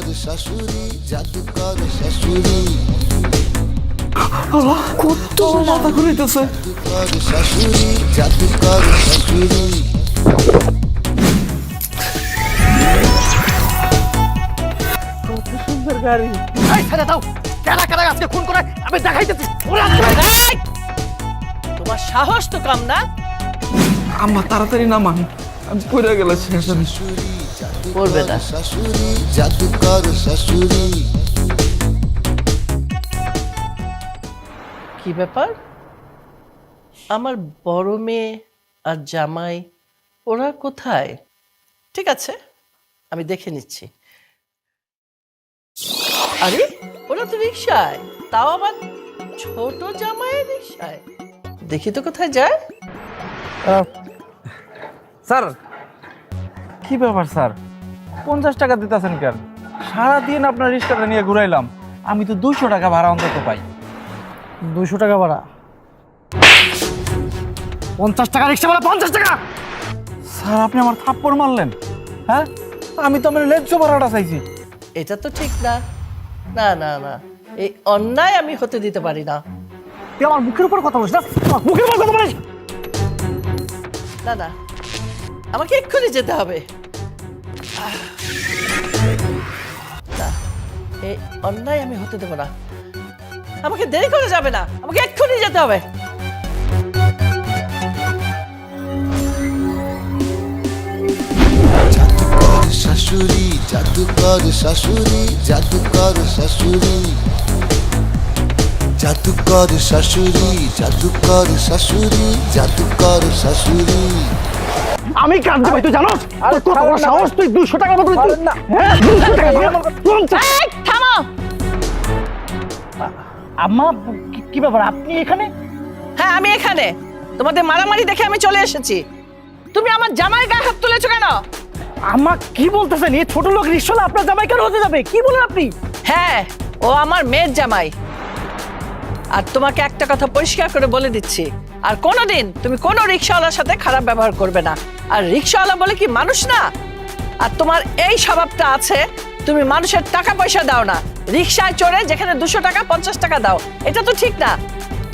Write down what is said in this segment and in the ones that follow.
জাদুকর শাশুড়ি জাদুকর শাশুড়ি আল্লাহ, কত মাথা ঘুরাইতেছে। জাদুকর শাশুড়ি জাদুকর শাশুড়ি কত সুন্দর গাড়ি। এই ছেড়ে দাও, কারা কারা আজকে খুন করে আমি দেখাইতেছি। এই! তোমার সাহস তো কম না। আম্মা তাড়াতাড়ি নামান, আমি পড়ে গেলে শেষ আমি। পড়বে না। শাশুড়ি জাদুকর শাশুড়ি কি ব্যাপার? আমার বড় মেয়ে আর জামাই ওরা কোথায়? ঠিক আছে, আমি দেখে নিচ্ছি। আরে ওরা তো রিক্সায়, তাও আবার ছোট জামাইয়ের রিক্সায়। দেখি তো কোথায় যায়। স্যার, কি ব্যাপার স্যার, 50 টাকা দিতেছেন কেন? সারাদিন আপনার রিক্সাটা নিয়ে ঘুরাইলাম, আমি তো 200 টাকা ভাড়া অন্তত পাই। 200 টাকা ভাড়া, 50 টাকা রিক্সা ভাড়া, 50 টাকা। স্যার, আপনি আমার থাপ্পড় মারলেন। হ্যাঁ, আমি তো আমার ন্যায্য ভাড়াটা চাইছি। এটা তো ঠিক না। না না না, এই অন্যায় আমি হতে দিতে পারি না। তুই আমার মুখের উপর কথা বলিস না, আমার মুখের উপর কথা বলিস। না না, আমাকে এক্ষুনি যেতে হবে। না, এই অন্যায় আমি হতে দেবো না। আমাকে দেরি করে যাবে না, আমাকে এক্ষুনি যেতে হবে। জাদুকর শাশুড়ি জাদুকর শাশুড়ি জাদুকর শাশুড়ি জাদুকর শাশুড়ি জাদুকর শাশুড়ি জাদুকর শাশুড়ি আমি কাজ দেবো তুই জানো? আর কত বড় সাহস, তুই 200 টাকার বদলে তুই হ্যাঁ 200 টাকা দিয়ে আমার 50। এই, থামো। আম্মা, কি ব্যাপার আপনি এখানে? হ্যাঁ, আমি এখানে। তোমাদের মারামারি দেখে আমি চলে এসেছি। তুমি আমার জামাই গায়ে হাত তুলেছো কেন? আম্মা কি বলতেছেন? এই ছোট লোক রিক্সাওয়ালা আপনার জামাই কেন হতে যাবে? কি বলেন আপনি? হ্যাঁ, ও আমার মেয়ের জামাই। আর তোমাকে একটা কথা পরিষ্কার করে বলে দিচ্ছি, আর কোনোদিন তুমি কোনো রিক্সাওয়ালার সাথে খারাপ ব্যবহার করবে না। আর রিক্সাওয়ালা বলে কি মানুষ না? আর তোমার এই স্বভাবটা আছে, তুমি মানুষের টাকা পয়সা দাও না, রিক্সায় চড়ে যেখানে 200 টাকা 50 টাকা দাও। এটা তো ঠিক না।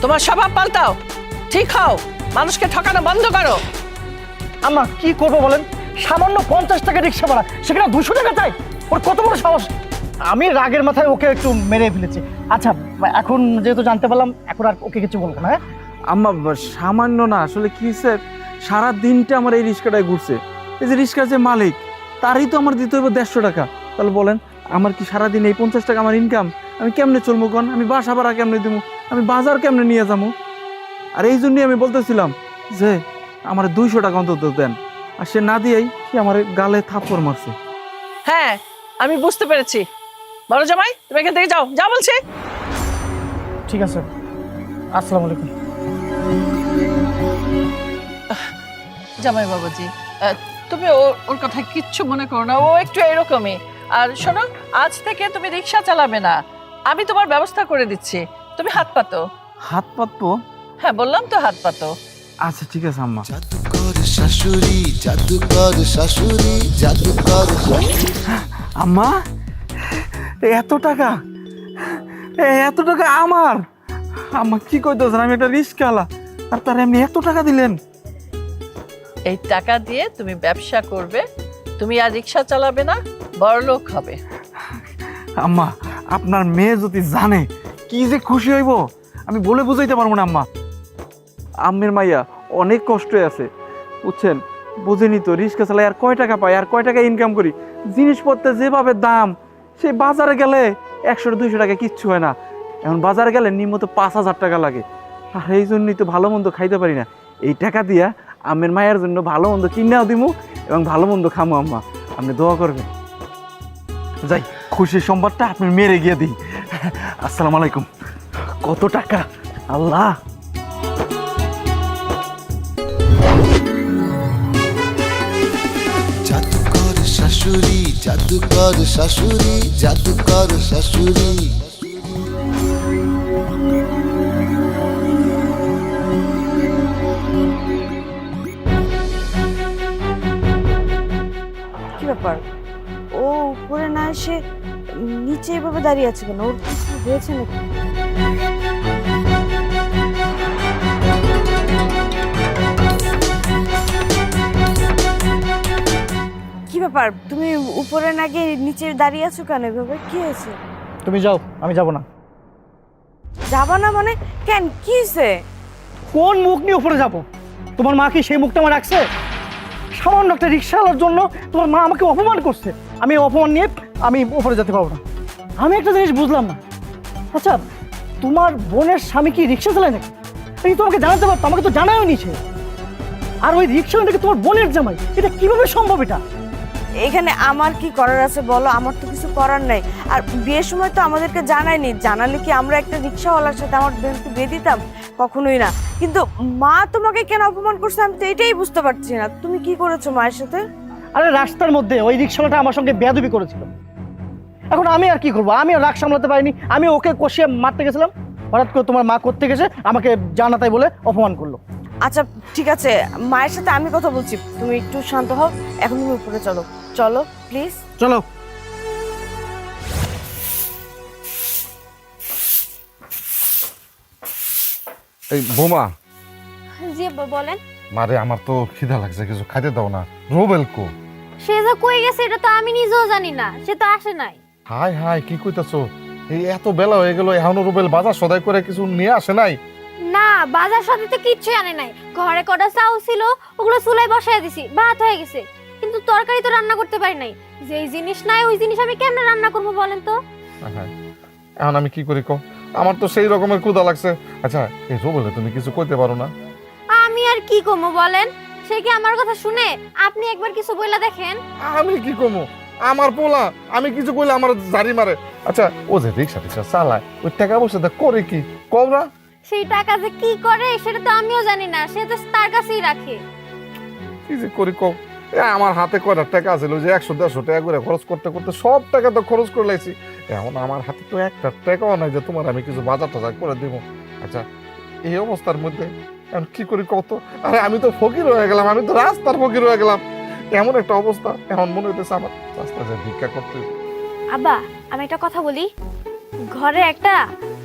তোমার স্বভাব পাল্টাও, ঠিক হও, মানুষকে ঠকানো বন্ধ করো। আম্মা কি করবো বলেন? সামান্য 50 টাকা রিক্সা ভাড়া, সেখানে 200 টাকা চাই? ওর কত বড় সাহস! আমি রাগের মাথায় ওকে একটু মেরে ফেলেছি। আচ্ছা, এখন যেহেতু জানতে পারলাম, এখন আর ওকে কিছু বলবো না। হ্যাঁ আম্মা, সামান্য না, আসলে কি স্যার, সারা দিনটা আমার এই রিক্সাটায় ঘুরছে। এই যে রিক্সার যে মালিক, তারই তো আমার দিতে হবে 150 টাকা। তাহলে বলেন, আমার কি সারাদিন এই 50 টাকা আমার ইনকাম? আমি কেমনে চলবো কোন? আমি বাসা ভাড়া কেমনে দেবো? আমি বাজার কেমনে নিয়ে যাবো? আর এই জন্যই আমি বলতেছিলাম যে আমার 200 টাকা অন্তত দেন। আর সে না দিয়েই সে আমার গালে থাপ্পড় মারছে। হ্যাঁ, আমি বুঝতে পেরেছি। বড় জামাই, তুমি এখান থেকে যাও, যা বলছি। ঠিক আছে, আসসালামু আলাইকুম। জামাই বাবাজি, তুমি ওর কথা কিচ্ছু মনে করো না, ও একটু এরকমই। আর শোনো, আজ থেকে তুমি রিক্সা চালাবে না, আমি তোমার ব্যবস্থা করে দিচ্ছি। তুমি হাত পাতো। হাত পাতবো? হ্যাঁ, বললাম তো হাত পাতো। আচ্ছা ঠিক আছে আম্মা। জাদুকর শাশুড়ি জাদুকর শাশুড়ি জাদুকর শাশুড়ি আম্মা, এত টাকা, এত টাকা আমার? আম্মা কি কইতেছেন? আমি একটা রিস্কওয়ালা, আর তার এমনি এত টাকা দিলেন? এই টাকা দিয়ে তুমি ব্যবসা করবে, তুমি আর রিক্সা চালাবে না, বড়লোক হবে। আম্মা, আপনার মেয়ে যদি জানে কি যে খুশি হইব, আমি বলে বুঝাইতে পারবো না আম্মা। আম্মের মাইয়া অনেক কষ্টে আছে, বুঝছেন? বুঝেনি তো, রিক্সা চালাই আর কয় টাকা পাই, আর কয় টাকা ইনকাম করি। জিনিসপত্রের যেভাবে দাম, সেই বাজারে গেলে 100-200 টাকা কিচ্ছু হয় না। এখন বাজারে গেলে নিম্নত 5000 টাকা লাগে। আর এই জন্যই তো ভালো মন্দ খাইতে পারি না। এই টাকা দিয়া আম্মের মায়ের জন্য ভালো মন্দ কিনাও দিমু এবং ভালো মন্দ খামো। আম্মা, আপনি দোয়া করবেন। যাই, খুশির সংবাদটা আপনার মেরে গিয়ে দিই। আসসালামু আলাইকুম। কত টাকা! আল্লাহ! জাদুকর শাশুড়ি জাদুকর শাশুড়ি জাদুকর শাশুড়ি কি ব্যাপার? ও উপরে না এসে নিচে এভাবে দাঁড়িয়ে আছে কেন? ওর কিছু হয়েছে নাকি? কি ব্যাপার, তুমি উপরে না গিয়ে নিচে দাঁড়িয়ে আছো কেন এভাবে? কি হয়েছে? তুমি যাও, আমি যাব না। যাবা না মানে? কেন, কি হয়েছে? কোন মুখ নিয়ে উপরে যাব? তোমার মা কি সেই মুখটা আমার রাখছে? সামান্য একটা রিক্সাওয়ালার জন্য তোমার মা আমাকে অপমান করছে। আমি এই অপমান নিয়ে আমি উপরে যেতে পারবো না। আমি একটা জিনিস বুঝলাম না, আচ্ছা তোমার বোনের স্বামী কি রিক্সা চালায় নাকি? এই তোমাকে জানাতে পারতো, আমাকে তো জানাও নিছে। আর ওই রিক্সা থেকে তোমার বোনের জামাই, এটা কিভাবে সম্ভব? এটা এখানে আমার কি করার আছে বলো? আমার তো কিছু করার নাই। আর বিয়ের সময় তো আমাদেরকে জানায়নি। জানালে কি আমরা একটা রিক্সাওয়ালার সাথে আমার বোনকে বিয়ে দিতাম? কখনোই না। কিন্তু মা তোমাকে কেন অপমান করছে আমি তো এটাই বুঝতে পারছি না। তুমি কি করেছো মায়ের সাথে? আরে রাস্তার মধ্যে ওই রিক্সাওয়ালাটা আমার সঙ্গে বেয়াদবি করেছিল। এখন আমি আর কি করবো? আমি রাগ সামলাতে পারিনি, আমি ওকে কষিয়ে মারতে গেছিলাম। হঠাৎ করে তোমার মা করতে গেছে, আমাকে জানাতাই বলে অপমান করলো। আচ্ছা ঠিক আছে, মায়ের সাথে আমি কথা বলছি, তুমি একটু শান্ত হও। এখন তুমি উপরে চলো, চলো প্লিজ। চলো। এই বোমা, জি বলেন। মারে আমার তো খিদা লাগছে, কিছু খাইতে দাও না। রোবেল কো? সে যে কই গেছে এটা তো আমি নিজেও জানি না, সে তো আসে নাই। হাই হাই, কি কইতাছো? এই এত বেলা হয়ে গেল, এখনো রোবেল বাজার সদাই করে কিছু নিয়ে আসে নাই? না, বাজার সাথে তো কিচ্ছু আনে নাই। ঘরে কটা চাউল ছিল, ওগুলো চুলায় বসায় দিছি, ভাত হয়ে গেছে। কিন্তু তরকারি তো রান্না করতে পারি নাই। যেই জিনিস নাই ওই জিনিস আমি কেমনে রান্না করবো বলেন তো? হ্যাঁ, এখন আমি কি করি কও? আমার তো সেই রকমের ক্ষুধা লাগছে। আচ্ছা এই রোবেলে তুমি কিছু কইতে পারো না? আমি আর কি কমো বলেন? সে কি আমার কথা শুনে? আপনি একবার কিছু বইলা দেখেন। আমি কি কমো? আমার পোলা, আমি কিছু কইলে আমার জারি মারে। আচ্ছা ও যে রিক্সা টিক্সা চালায়, ওই টাকা পয়সা করে কি কও না? সেই টাকা যে কি করে সেটা তো আমিও জানি না, সে তো তার কাছেই রাখে। কি যে করি কও? আমার হাতে কয়টা টাকা আছে, ওই যে 100-150 টাকা করে খরচ করতে করতে সব টাকা তো খরচ করে লাইছি। এখন আমার হাতে তো একটা টাকাও নাই যে তোমার আমি কিছু বাজার টাজার করে দেব। আচ্ছা এই অবস্থার মধ্যে এখন কি করি কত? আরে আমি তো ফকির হয়ে গেলাম, আমি তো রাস্তার ফকির হয়ে গেলাম। এমন একটা অবস্থা, এখন মনে হইতেছে আমার রাস্তা যে ভিক্ষা করতে হবে। আব্বা, আমি একটা কথা বলি। ঘরে একটা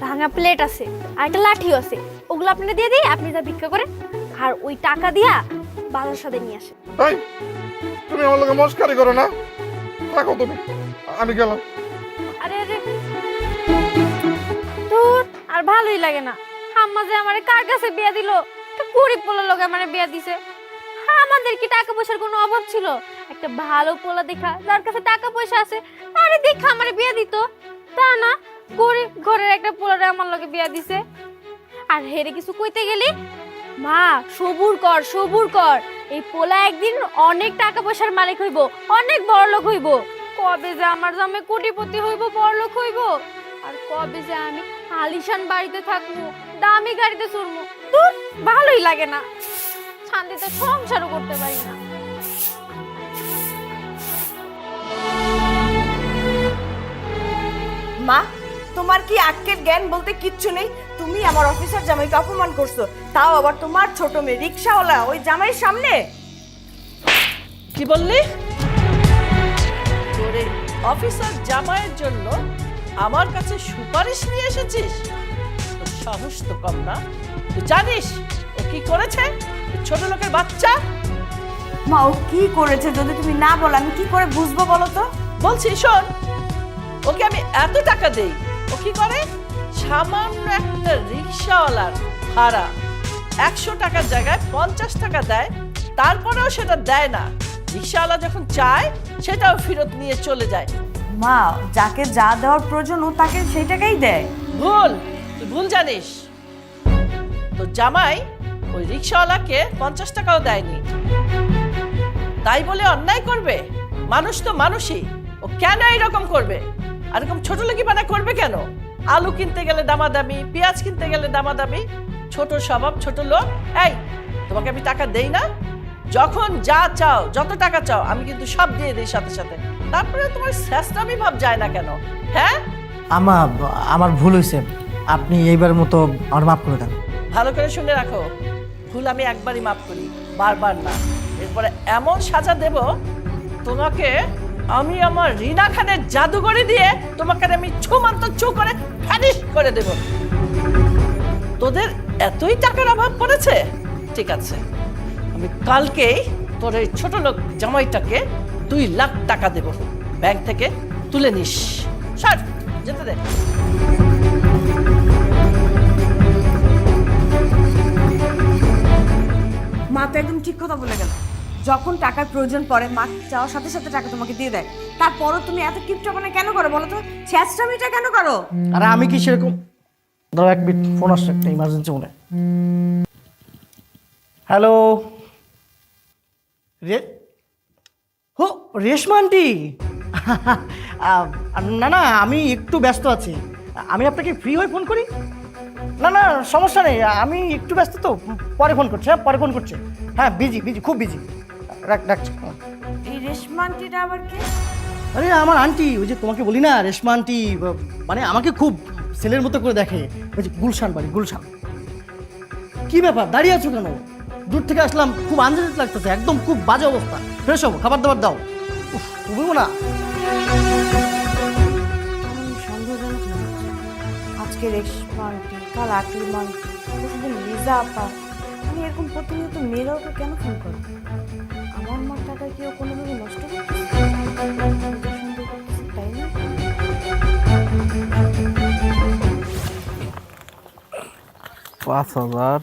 ভাঙা প্লেট আছে আর একটা লাঠিও আছে, ওগুলো আপনাকে দিয়ে দিই, আপনি যা ভিক্ষা করেন। আর ওই টাকা দিয়া বাজার সাথে নিয়ে আসেন। এই তুমি আমার লগে মস্কারি করো না, রাখো তুমি, আমি গেলাম। আরে আরে ধুর, আর ভালোই লাগে না। আম্মা যে আমারে কার কাছে বিয়া দিল? একটা গরিব পোলার লগে আমারে বিয়া দিছে। আমাদের কি টাকা পয়সার কোনো অভাব ছিল? একটা ভালো পোলা দেখা, যার কাছে টাকা পয়সা আছে, আরে দেখা আমারে বিয়া দিত। তা না, গরিব ঘরের একটা পোলারে আমার লগে বিয়া দিছে। আর হেরে কিছু কইতে গেলি, মা সবুর কর সবুর কর, এই পোলা একদিন অনেক টাকা পয়সার মালিক হইব, অনেক বড় লোক হইব। কবে যে আমার জামাই কোটিপতি হইব, বড় লোক হইব, আর কবে যে আমি আলিশান বাড়িতে থাকবো, দামি গাড়িতে চড়বো। দূর, ভালোই লাগে না, শান্তিতে সংসারও করতে পারি না। মা, তোমার কি আক্কেল জ্ঞান বলতে কিচ্ছু নেই? তুমি আমার অফিসার জামাইকে অপমান করছো, তাও আবার তোমার ছোট মেয়ে রিক্সাওয়ালা ওই জামাইয়ের সামনে। কি বললি? তোরে অফিসার জামাইয়ের জন্য আমার কাছে সুপারিশ নিয়ে এসেছিস? তোর সাহস তো কম না। তুই জানিস ও কি করেছে? ছোট লোকের বাচ্চা। মা, ও কি করেছে যদি তুমি না বলো আমি কি করে বুঝবো বলো তো? বলছি শোন, ওকে আমি এত টাকা দেই, ও কি করে? সামান্য একটা রিক্সাওয়ালার ভাড়া 100 টাকার জায়গায় 50 টাকা দেয়, তারপরেও সেটা দেয় না। রিক্সাওয়ালা যখন চায় সেটাও ফেরত নিয়ে চলে যায়। মা, যাকে যা দেওয়ার প্রয়োজন ও তাকে সেই টাকাই দেয়। ভুল, তুই ভুল জানিস। তো জামাই ওই রিক্সাওয়ালাকে 50 টাকাও দেয়নি, তাই বলে অন্যায় করবে? মানুষ তো মানুষই, ও কেন এরকম করবে? আর এরকম ছোট লোকিপানা করবে কেন? আলু কিনতে গেলে দামাদামি, পেঁয়াজ কিনতে গেলে দামাদামি, ছোট স্বভাব, ছোট লোক। এই তোমাকে আমি টাকা দেই না? যখন যা চাও, যত টাকা চাও, আমি কিন্তু সব দিয়ে দিই সাথে সাথে। তারপরে তোমার শেষটামি ভাব যায় না কেন? হ্যাঁ আমার ভুল হয়েছে, আপনি এইবার মতো আমার মাফ করে দেন। ভালো করে শুনে রাখো, ভুল আমি একবারই মাফ করি, বারবার না। এরপরে এমন সাজা দেব তোমাকে আমি আমার রিনা খানের জাদুঘরে দিয়ে তোমাকে আমি ছুমান্ত ছু করে ফ্যানিশ করে দেব। তোদের এতই টাকার অভাব পড়েছে? ঠিক আছে, আমি কালকেই তোর এই ছোট লোক জামাইটাকে 2 লাখ টাকা দেব, ব্যাংক থেকে তুলে নিস। সর, যেতে দে। মা তো একদম ঠিক কথা বলে গেল। যখন টাকার প্রয়োজন পড়ে মা চাওয়ার সাথে সাথে টাকা তোমাকে দিয়ে দেয়, তারপরও তুমি এত কিপটাপনা কেন করো বলো তো? ছেঁচড়ামিটা কেন করো? আরে আমি কি সেরকম? ধরো এক মিনিট, ফোন আসছে একটা ইমার্জেন্সি মনে। হ্যালো, হো রেশমা আন্টি। না না, আমি একটু ব্যস্ত আছি। আমি আপনাকে ফ্রি হয়ে ফোন করি? না না, সমস্যা নেই, আমি একটু ব্যস্ত তো, পরে ফোন করছি। হ্যাঁ, পরে ফোন করছি। হ্যাঁ, বিজি, খুব বিজি। রাখছি। এই রেশমা আন্টিটা আবার কে? আরে আমার আন্টি, ওই যে তোমাকে বলি না, রেশমা আন্টি, মানে আমাকে খুব ছেলের মতো করে দেখে। ওই যে গুলশান বাড়ি, গুলশান। কি ব্যাপার, দাঁড়িয়ে আছো কেন? দূর থেকে আসলাম, খুব আনজানিত লাগতেছে, একদম খুব বাজে অবস্থা। ফ্রেশ হবো, খাবার দাবার দাও। উফ, তুমিও না। সন্দেহজনক মনে হচ্ছে। আজকে রেশমা আন্টি, কাল আকলিমা আন্টি, পরশুদিন লিজা আপা। আমি এরকম প্রতিনিয়ত মেয়েরাও তো কেন ফোন করো? আমার মার টাকা কেউ কোনোভাবে নষ্ট করতেছে? সন্দেহ করতেছে, তাই না? 5,000,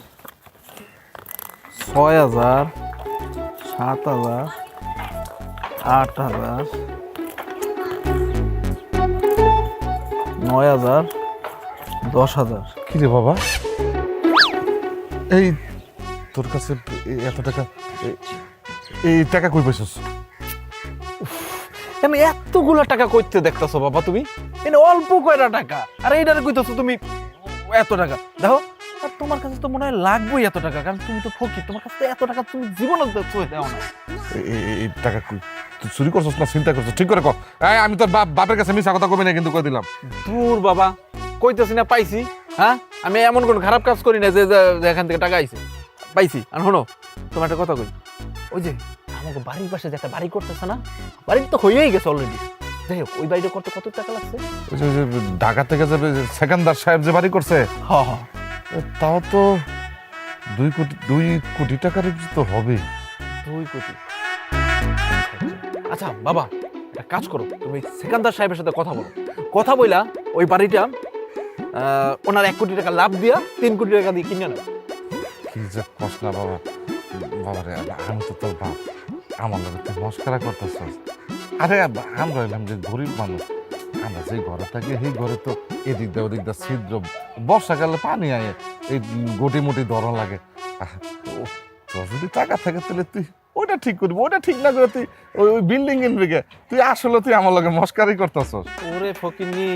6,000, 7,000, 8,000, 9,000, 10,000। কি রে বাবা, এই তোর কাছে এত টাকা, এই টাকা কই পাইছস? আমি এতগুলা টাকা কইতে দেখতেছো বাবা তুমি? এনে অল্প কয়টা টাকা, আর এইটারে কইতেছো তুমি এত টাকা। দেখো, আর তোমার কাছে তো মনে হয় লাগবেই এত টাকা, কারণ তুমি তো ফকির, তোমার কাছে তো এত টাকা তুমি জীবনে দেও না। এই টাকা কই? তুই চুরি করছস না চিন্তা করছস? ঠিক করে কর। আমি তোর বাপের কাছে মিছা কথা কবি না, কিন্তু কই দিলাম। দূর বাবা, কইতেছি না পাইছি। হ্যাঁ, আমি এমন কোন খারাপ কাজ করি না যে এখান থেকে টাকা আইছে, পাইছি। আর শোনো, তোমার একটা কথা কই, ওই যে আমাকে বাড়ির পাশে যে একটা বাড়ি করতেছে না, বাড়ি তো হয়েই গেছে অলরেডি। যাই হোক, ওই বাড়িটা করতে কত টাকা লাগছে? ওই যে ঢাকা থেকে যাবে সেকেন্দার সাহেব যে বাড়ি করছে, হ্যাঁ, তাও তো 2 কোটি টাকার তো হবে। 2 কোটি। আচ্ছা বাবা, একটা কাজ করো, তুমি সেকান্দার সাহেবের সাথে কথা বলো। কথা বইলা ওই বাড়িটা ওনার 1 কোটি টাকা লাভ দিয়া 3 কোটি টাকা দিয়ে কিনে নাও। কি যে কস না বাবা, বাবারে আমি তো তোর বাপ, আমার লগে তুই মস্করা করতেছস। আরে আমরা হইলাম যে গরিব মানুষ, আমরা যে ঘরে থাকি সেই ঘরে তো এদিক দা ওদিক দা ছিদ্র, বর্ষাকালে পানি আয়, এই গোটি মুটি ধরন লাগে। তোর যদি টাকা থাকে তাহলে তুই ওইটা ঠিক করবি, ওইটা ঠিক না করে তুই ওই বিল্ডিং কিনবি গে। তুই আসলে তুই আমার লগে মস্কারি করতেছস। ওরে ফকিন্নি,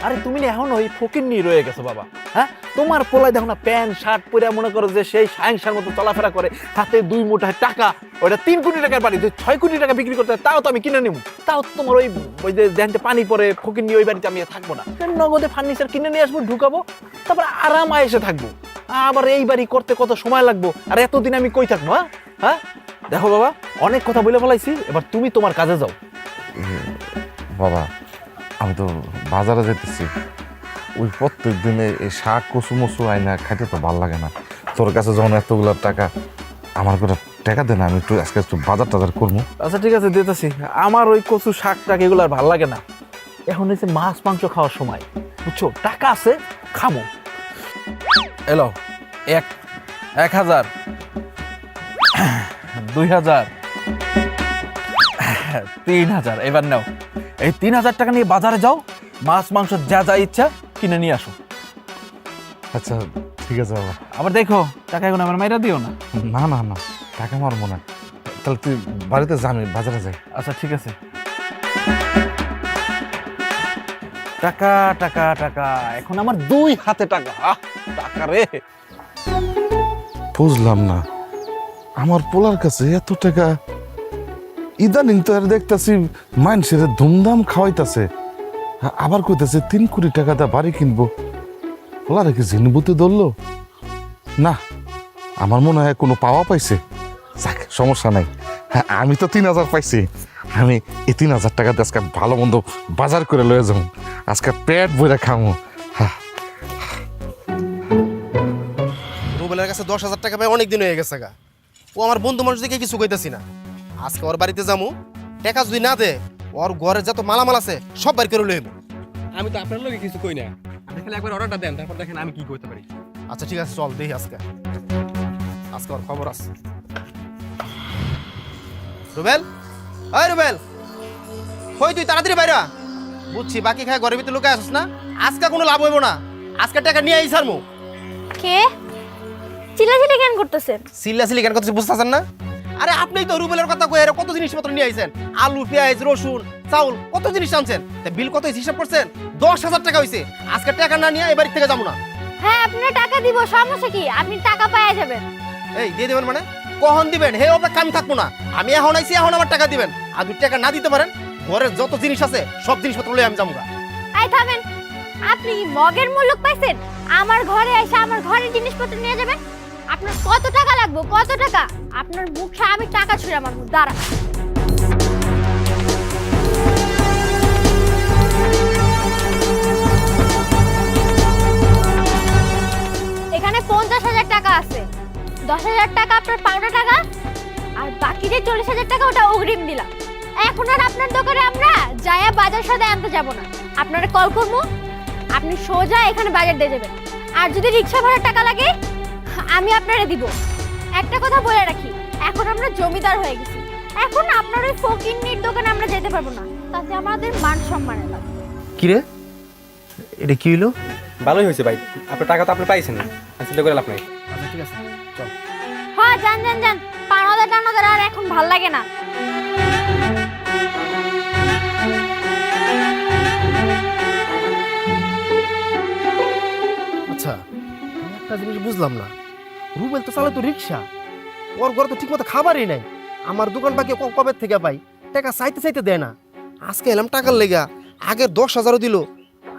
আরে তুমি না এখন ওই ফকিন্নি রয়ে গেছো বাবা। হ্যাঁ, তোমার পোলায় দেখো না প্যান্ট শার্ট পরে মনে করো যে সেই সাংসার মতো চলাফেরা করে, হাতে 2 মুঠা টাকা, ওইটা 3 কোটি টাকার বাড়ি, যদি 6 কোটি টাকা বিক্রি করতে হয়, তাও তো আমি কিনে নিব। তাও তোমার ওই যে দেনতে পানি পরে ফকিন্নি ওই বাড়িতে আমি থাকবো না, নগদে ফার্নিচার কিনে নিয়ে আসবো, ঢুকাবো, তারপর আরাম এসে থাকবো। আবার এই বাড়ি করতে কত সময় লাগবো, আর এতদিন আমি কই থাকবো? হ্যাঁ, দেখো বাবা, অনেক কথা বলে ফেলাইছি, এবার তুমি তোমার কাজে যাও। বাবা, আমি তো বাজারে যেতেছি, ওই প্রত্যেক দিনে এই শাক কচু মচু আইনা খাইতে তো ভালো লাগে না। তোর কাছে যখন এতগুলো টাকা, আমার করে টাকা দে না, আমি একটু আজকে একটু বাজার টাজার করবো। আচ্ছা ঠিক আছে, দিতেছি। আমার ওই কচু শাক টাক এগুলো আর ভালো লাগে না, এখন হচ্ছে মাছ মাংস খাওয়ার সময়, বুঝছো? টাকা আছে, খাবো। এলো 1,000, 2,000, 3,000। এবার নাও, এই 3,000 টাকা নিয়ে বাজারে যাও, মাছ মাংস যা যা ইচ্ছা কিনে নিয়ে আসো। আচ্ছা ঠিক আছে বাবা। আবার দেখো, টাকা এখন আমার মাইরা দিও না। না না না, টাকা মারবো না। তাহলে তুই বাড়িতে যা, আমি বাজারে যাই। আচ্ছা ঠিক আছে। টাকা টাকা টাকা, এখন আমার 2 হাতে টাকা। টাকা রে, বুঝলাম না, আমার পোলার কাছে এত টাকা, ইদানিং তো আর দেখতেছি মানুষের ধুমধাম খাওয়াইতেছে, আবার কইতেছে 3 কোটি টাকা দা বাড়ি কিনবো। পোলারে কি জিনবুতে ধরলো? না, আমার মনে হয় কোনো পাওয়া পাইছে। যাক, সমস্যা নাই, আমি তো 3,000 পাইছি। আমি এই 3,000 টাকা দিয়ে আজকে ভালো মন্দ বাজার করে লয়ে যাবো, আজকে পেট ভরে খামো। রুবেলের কাছে 10,000 টাকা পাই অনেক দিন হয়ে গেছে গা। ও আমার বন্ধু মানুষ দেখে কিছু কইতাছি না। আজকে ওর বাড়িতে যামু, টাকা যদি না দে ওর ঘরে যত মালামাল আছে সব বাড়ি করে লইব। আমি তো আপনার লোকে কিছু কই না, আপনি খালি একবার অর্ডারটা দেন, তারপর দেখেন আমি কি করতে পারি। আচ্ছা ঠিক আছে, চল দেখি আজকে ওর খবর আছে। রুবেল, ওই রুবেল, কই তুই তাড়াতাড়ি বাইরা। বুঝছি বাকি খায় ঘরের ভিতরে লুকায় আসিস না, আজকে কোনো লাভ হইব না। আজকে টাকা নিয়ে আইস আরমু। কে চিল্লাচিল্লি কেন করতেছেন? সিল্লাসিলি কেন করতেছিস বুঝতেছেন না? আরে আপনি তো রুবেলের কথা কই, কত জিনিসপত্র নিয়ে আইছেন, আলু পেঁয়াজ রসুন চাউল কত জিনিস আনছেন। তা বিল কত হিসাব করছেন? 10,000 টাকা হইছে। আজকে টাকা না নিয়ে এই বাড়ি থেকে যাবো না। হ্যাঁ আপনার টাকা দিব, সমস্যা কি? আপনি টাকা পাওয়া যাবেন। এই দিয়ে দেবেন মানে কখন দিবেন? হে অপেক্ষা আমি থাকবো না। আমি এখন আইছি, এখন আমার টাকা দিবেন। আর যদি টাকা না দিতে পারেন ঘরের যত জিনিস আছে সব জিনিসপত্র লয়ে আমি যাবো। এই থামেন, আপনি কি মগের মূল্য পাইছেন? আমার ঘরে এসে আমার ঘরের জিনিসপত্র নিয়ে যাবেন? আপনার কত টাকা লাগবে? কত টাকা? আপনার মুখে আমি টাকা ছুঁড়ে আমার মুখ দাঁড়া। এখানে 50,000 টাকা আছে। 10,000 টাকা আপনার পাওনা টাকা, আর বাকি যে 40,000 টাকা ওটা অগ্রিম দিলাম। এখন আর আপনার দোকানে আমরা যায়া বাজার সাথে আনতে যাব না। আপনারা কল করবো, আপনি সোজা এখানে বাজার দিয়ে যাবেন। আর যদি রিক্সা ভাড়ার টাকা লাগে আমি আপনারে দিব। একটা কথা বলে রাখি, এখন আমরা জমিদার হয়ে গেছি। এখন আপনার ওই ফকিন্নির দোকানে আমরা যেতে পারবো না, তাতে আমাদের মান সম্মানের লাগবে। কি রে, এটা কি হইলো? ভালোই হয়েছে ভাই, আপনার টাকা তো আপনি পাইছেন, চিন্তা করে লাভ নাই। আচ্ছা ঠিক আছে, চল। হ্যাঁ যান যান যান, পানাদার টানাদার আর এখন ভাল লাগে না। আচ্ছা একটা জিনিস বুঝলাম না, রুবেল তো চালায় তো রিক্সা, ওর ঘরে তো ঠিক মতো খাবারই নাই। আমার দোকান বাকি কবে থেকে পাই, টাকা চাইতে চাইতে দেয় না। আজকে এলাম টাকার লেগা, আগে 10,000 দিল,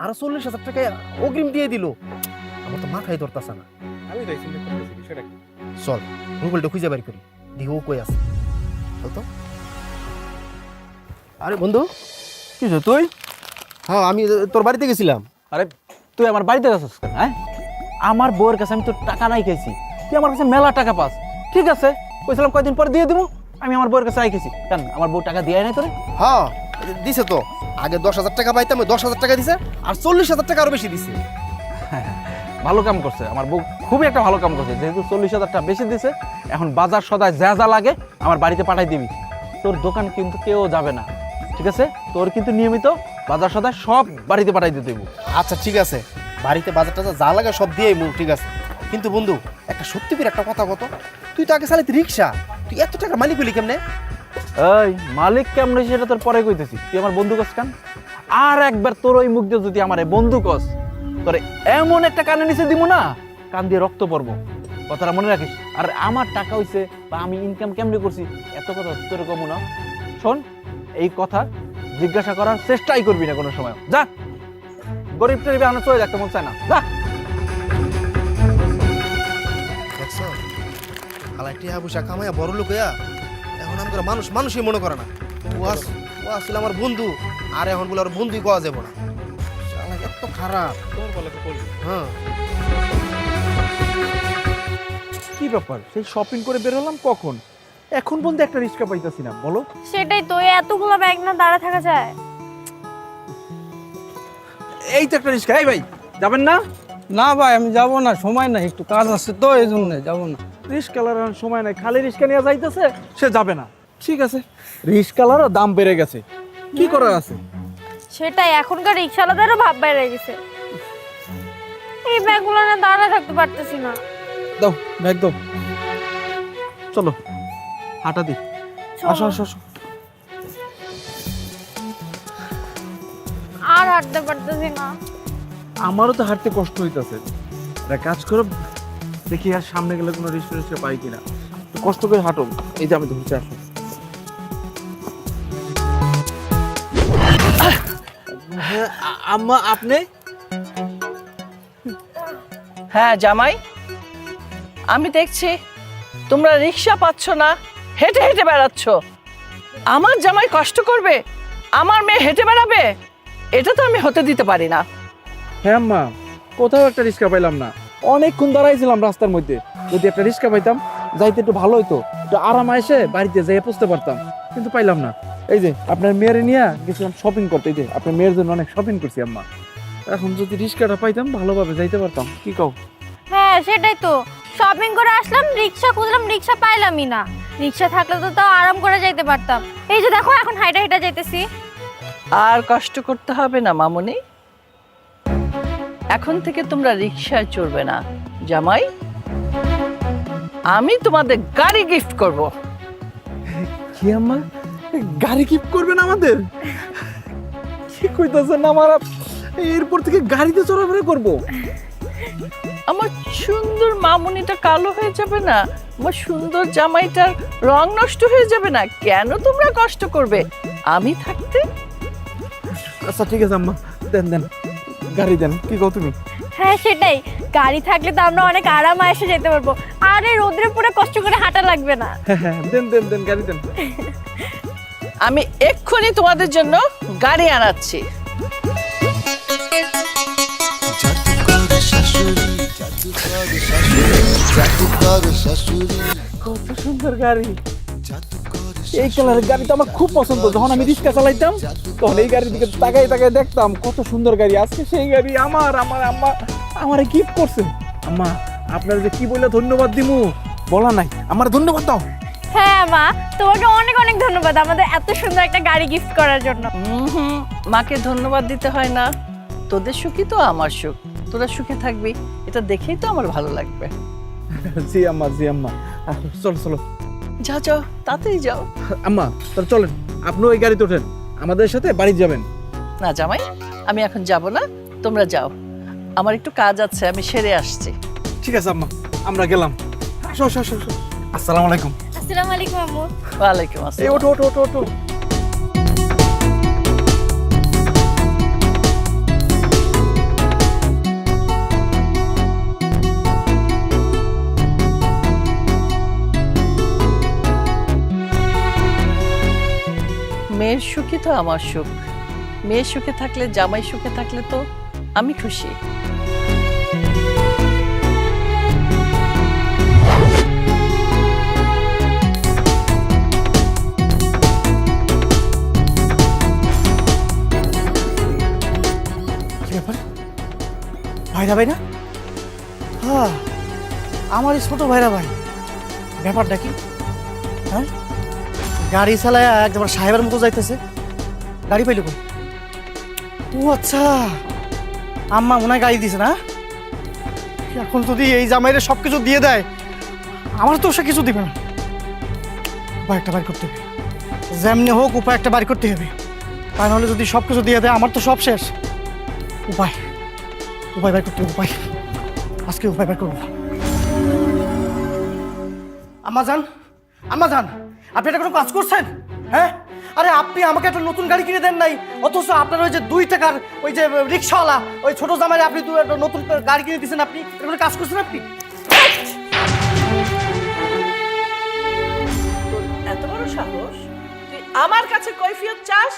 আরো 40,000 টাকা অগ্রিম দিয়ে দিল। আমার তো মাথায় ধরতেছে না। আমি তো চিন্তা করতেছি বিষয়টা কি। চল রুবেলটা খুঁজে বাড়ি করি, দেখি ও কই আছে। চল তো। আরে বন্ধু, কি হইছে তুই? হ্যাঁ আমি তোর বাড়িতে গেছিলাম। আরে তুই আমার বাড়িতে গেছিস কেন? হ্যাঁ, আমার বউয়ের কাছে আমি তোর টাকা নাই খাইছি, তুই আমার কাছে মেলা টাকা পাস। ঠিক আছে, কইছিলাম কয়দিন পরে দিয়ে দিব। আমি আমার বউয়ের কাছে আইকেছি কেন? আমার বউ টাকা দিয়ে নাই তোরে? হ্যাঁ দিছে তো, আগে 10,000 টাকা পাইতাম, 10,000 টাকা দিছে, আর 40,000 টাকা আরো বেশি দিছে। ভালো কাম করছে আমার বউ, খুবই একটা ভালো কাম করছে। যেহেতু 40,000 টাকা বেশি দিছে, এখন বাজার সদায় যা যা লাগে আমার বাড়িতে পাঠাই দিবি। তোর দোকান কিন্তু কেউ যাবে না, ঠিক আছে? তোর কিন্তু নিয়মিত বাজার সদায় সব বাড়িতে পাঠাই দিতে দেবো। আচ্ছা ঠিক আছে, বাড়িতে বাজার টাজার যা লাগে সব দিয়েই মু, ঠিক আছে। কিন্তু বন্ধু একটা সত্যি করে একটা কথা কত, তুই তো আগে চালাইতি রিক্সা, তুই এত টাকা মালিক হলি কেমনে? এই মালিক কেমন সেটা তোর পরে কইতেছি, তুই আমার বন্ধু কস কেন? আর একবার তোর ওই মুখ দিয়ে যদি আমার বন্ধু কস, তোরে এমন একটা কানে নিচে দিব না, কান দিয়ে রক্ত পড়বো। কথাটা মনে রাখিস। আর আমার টাকা হইছে বা আমি ইনকাম কেমনে করছি এত কথা তোর কমু না। শোন, এই কথা জিজ্ঞাসা করার চেষ্টাই করবি না কোনো সময়। যা, গরিব টরিবে আমরা চলে দেখতে মন চায় না, যা। দেখছো খালাই টিয়া পয়সা কামাইয়া বড় লোক হইয়া এখন আমার মানুষ মানুষই মনে করে না। ও আসলে আমার বন্ধু, আর এখন বলে আর বন্ধুই পাওয়া যাবো না। শালা এত খারাপ। তোর বলে তো করবি। হ্যাঁ কি ব্যাপার, সেই শপিং করে বের হলাম কখন, এখন বলতে একটা রিক্সা পাইতাছি না, বলো? সেটাই তো, এতগুলো ব্যাগ না দাঁড়া থাকা যায়? এই তো একটা রিক্সা। এই ভাই, যাবেন না? না ভাই আমি যাব না, সময় নাই, একটু কাজ আছে তো এই জন্য যাব না। রিক্সাওয়ালার আর সময় নাই, খালি রিক্সা নিয়ে যাইতেছে, সে যাবে না। ঠিক আছে, রিক্সাওয়ালারও দাম বেড়ে গেছে, কি করার আছে? সেটাই, এখনকার রিক্সাওয়ালাদেরও ভাব বেড়ে গেছে। এই ব্যাগগুলো না দাঁড়া থাকতে পারতেছি না। দাও ব্যাগ দাও, চলো হাঁটা দি। আসো আসো আসো। আর হাঁটতে পারতেছি না। আমারও তো হাঁটতে কষ্ট হইতাছে। একটা কাজ করো, দেখি আর সামনে গেলে কোনো রিক্সা পাই কিনা। একটু কষ্ট করে হাঁটো, এই যে আমি ধরছি, আসো। হ্যাঁ আম্মা, আপনি? হ্যাঁ জামাই, আমি দেখছি তোমরা রিক্সা পাচ্ছ না, হেঁটে হেঁটে বেড়াচ্ছ। আমার জামাই কষ্ট করবে, আমার মেয়ে হেঁটে বেড়াবে, এটা তো আমি হতে দিতে পারি না। হ্যাঁ আম্মা, কোথাও একটা রিক্সা পাইলাম না, অনেকক্ষণ দাঁড়াইছিলাম রাস্তার মধ্যে। যদি একটা রিক্সা পাইতাম যাইতে একটু ভালো হইতো, একটু আরামে এসে বাড়িতে যাই পৌঁছতে পারতাম, কিন্তু পাইলাম না। এই যে আপনার মেয়ের নিয়ে গেছিলাম শপিং করতে, এই যে আপনার মেয়ের জন্য অনেক শপিং করছি আম্মা। এখন যদি রিক্সাটা পাইতাম ভালোভাবে যাইতে পারতাম, কি কও? হ্যাঁ সেটাই তো, শপিং করে আসলাম, রিক্সা খুঁজলাম, রিক্সা পাইলামই না। রিক্সা থাকলে তো তাও আরাম করে যাইতে পারতাম। এই যে দেখো এখন হাইটা হাইটা যাইতেছি। আর কষ্ট করতে হবে না মামুনি, এখন থেকে তোমরা রিক্সায় চড়বে না। জামাই, আমি তোমাদের গাড়ি গিফট করব। কি আম্মা, গাড়ি গিফট করবেন আমাদের? কি কইতাছেন আমার? এরপর থেকে গাড়িতে চড়াফেরা করবো? আমার সুন্দর মামুনিটা কালো হয়ে যাবে না? আমার সুন্দর জামাইটার রং নষ্ট হয়ে যাবে না? কেন তোমরা কষ্ট করবে আমি থাকতে? আচ্ছা ঠিক আছে আম্মা, দেন দেন গাড়ি দেন, কি কও তুমি? হ্যাঁ সেটাই, গাড়ি থাকলে তো আমরা অনেক আরামে এসে যেতে পারবো, আর এই রোদ্রে পুরো কষ্ট করে হাঁটা লাগবে না। হ্যাঁ হ্যাঁ, দেন দেন দেন গাড়ি দেন। আমি এক্ষুনি তোমাদের জন্য গাড়ি আনাচ্ছি। জাদুকর শাশুড়ি, জাদুকর শাশুড়ি, জাদুকর শাশুড়ি, কত সুন্দর গাড়ি! জাদুকর এই কালারের গাড়ি তো আমার খুব পছন্দ। যখন আমি রিক্সা চালাইতাম তখন এই গাড়ির দিকে তাকাই তাকাই দেখতাম, কত সুন্দর গাড়ি। আজকে সেই গাড়ি আমার আমার আম্মা আমারে গিফট করছে। আম্মা, আপনার যে কি বলে ধন্যবাদ দিমু বলা নাই, আমার ধন্যবাদ দাও। হ্যাঁ মা, তোমাকে অনেক অনেক ধন্যবাদ আমাদের এত সুন্দর একটা গাড়ি গিফট করার জন্য। মাকে ধন্যবাদ দিতে হয় না, তোদের সুখই তো আমার সুখ। তোরা সুখে থাকবি, এটা দেখেই তো আমার ভালো লাগবে। জি আম্মা, জি আম্মা। চলো চলো, যাও যাও, তাড়াতাড়ি যাও। আম্মা তাহলে চলেন, আপনিও এই গাড়িতে ওঠেন, আমাদের সাথে বাড়ি যাবেন। না জামাই, আমি এখন যাব না, তোমরা যাও, আমার একটু কাজ আছে, আমি সেরে আসছি। ঠিক আছে আম্মা, আমরা গেলাম। আসো আসো আসো আসো। আসসালামু আলাইকুম। আসসালামু আলাইকুম আম্মু। ওয়ালাইকুম এই আসসালাম। ওঠো ওঠো ওঠো ওঠো। মেয়ের সুখই তো আমার সুখ। মেয়ে সুখে থাকলে, জামাই সুখে থাকলে তো আমি খুশি। কি ব্যাপার? ভাইরা ভাই না? হ্যাঁ, আমার এই ছোট ভাইরা ভাই। ব্যাপারটা কি? হ্যাঁ, গাড়ি চালায় একদম সাহেবের মতো যাইতেছে। গাড়ি পাইল কই? ও আচ্ছা, আম্মা মনে হয় গাড়ি দিছে না? এখন যদি এই জামাইরে সব কিছু দিয়ে দেয়, আমার তো সে কিছু দিবে না। উপায় একটা বাড়ি করতে হবে, যেমনি হোক উপায় একটা বাড়ি করতে হবে। তা নাহলে যদি সব কিছু দিয়ে দেয়, আমার তো সব শেষ। উপায় উপায় বের করতে হবে, উপায়। আজকে উপায় বের করবো। আম্মা যান, আম্মা যান, আপনি এটা কোনো কাজ করছেন? হ্যাঁ, আরে আপনি আমাকে একটা নতুন গাড়ি কিনে দেন নাই, অথচ আপনার ওই যে 2 টাকার ওই যে রিক্সাওয়ালা ওই ছোট জামাইরে আপনি একটা নতুন গাড়ি কিনে দিয়েছেন। আপনি এটা কোনো কাজ করছেন আপনি? তোর এত বড় সাহস, তুই আমার কাছে কৈফিয়ত চাস?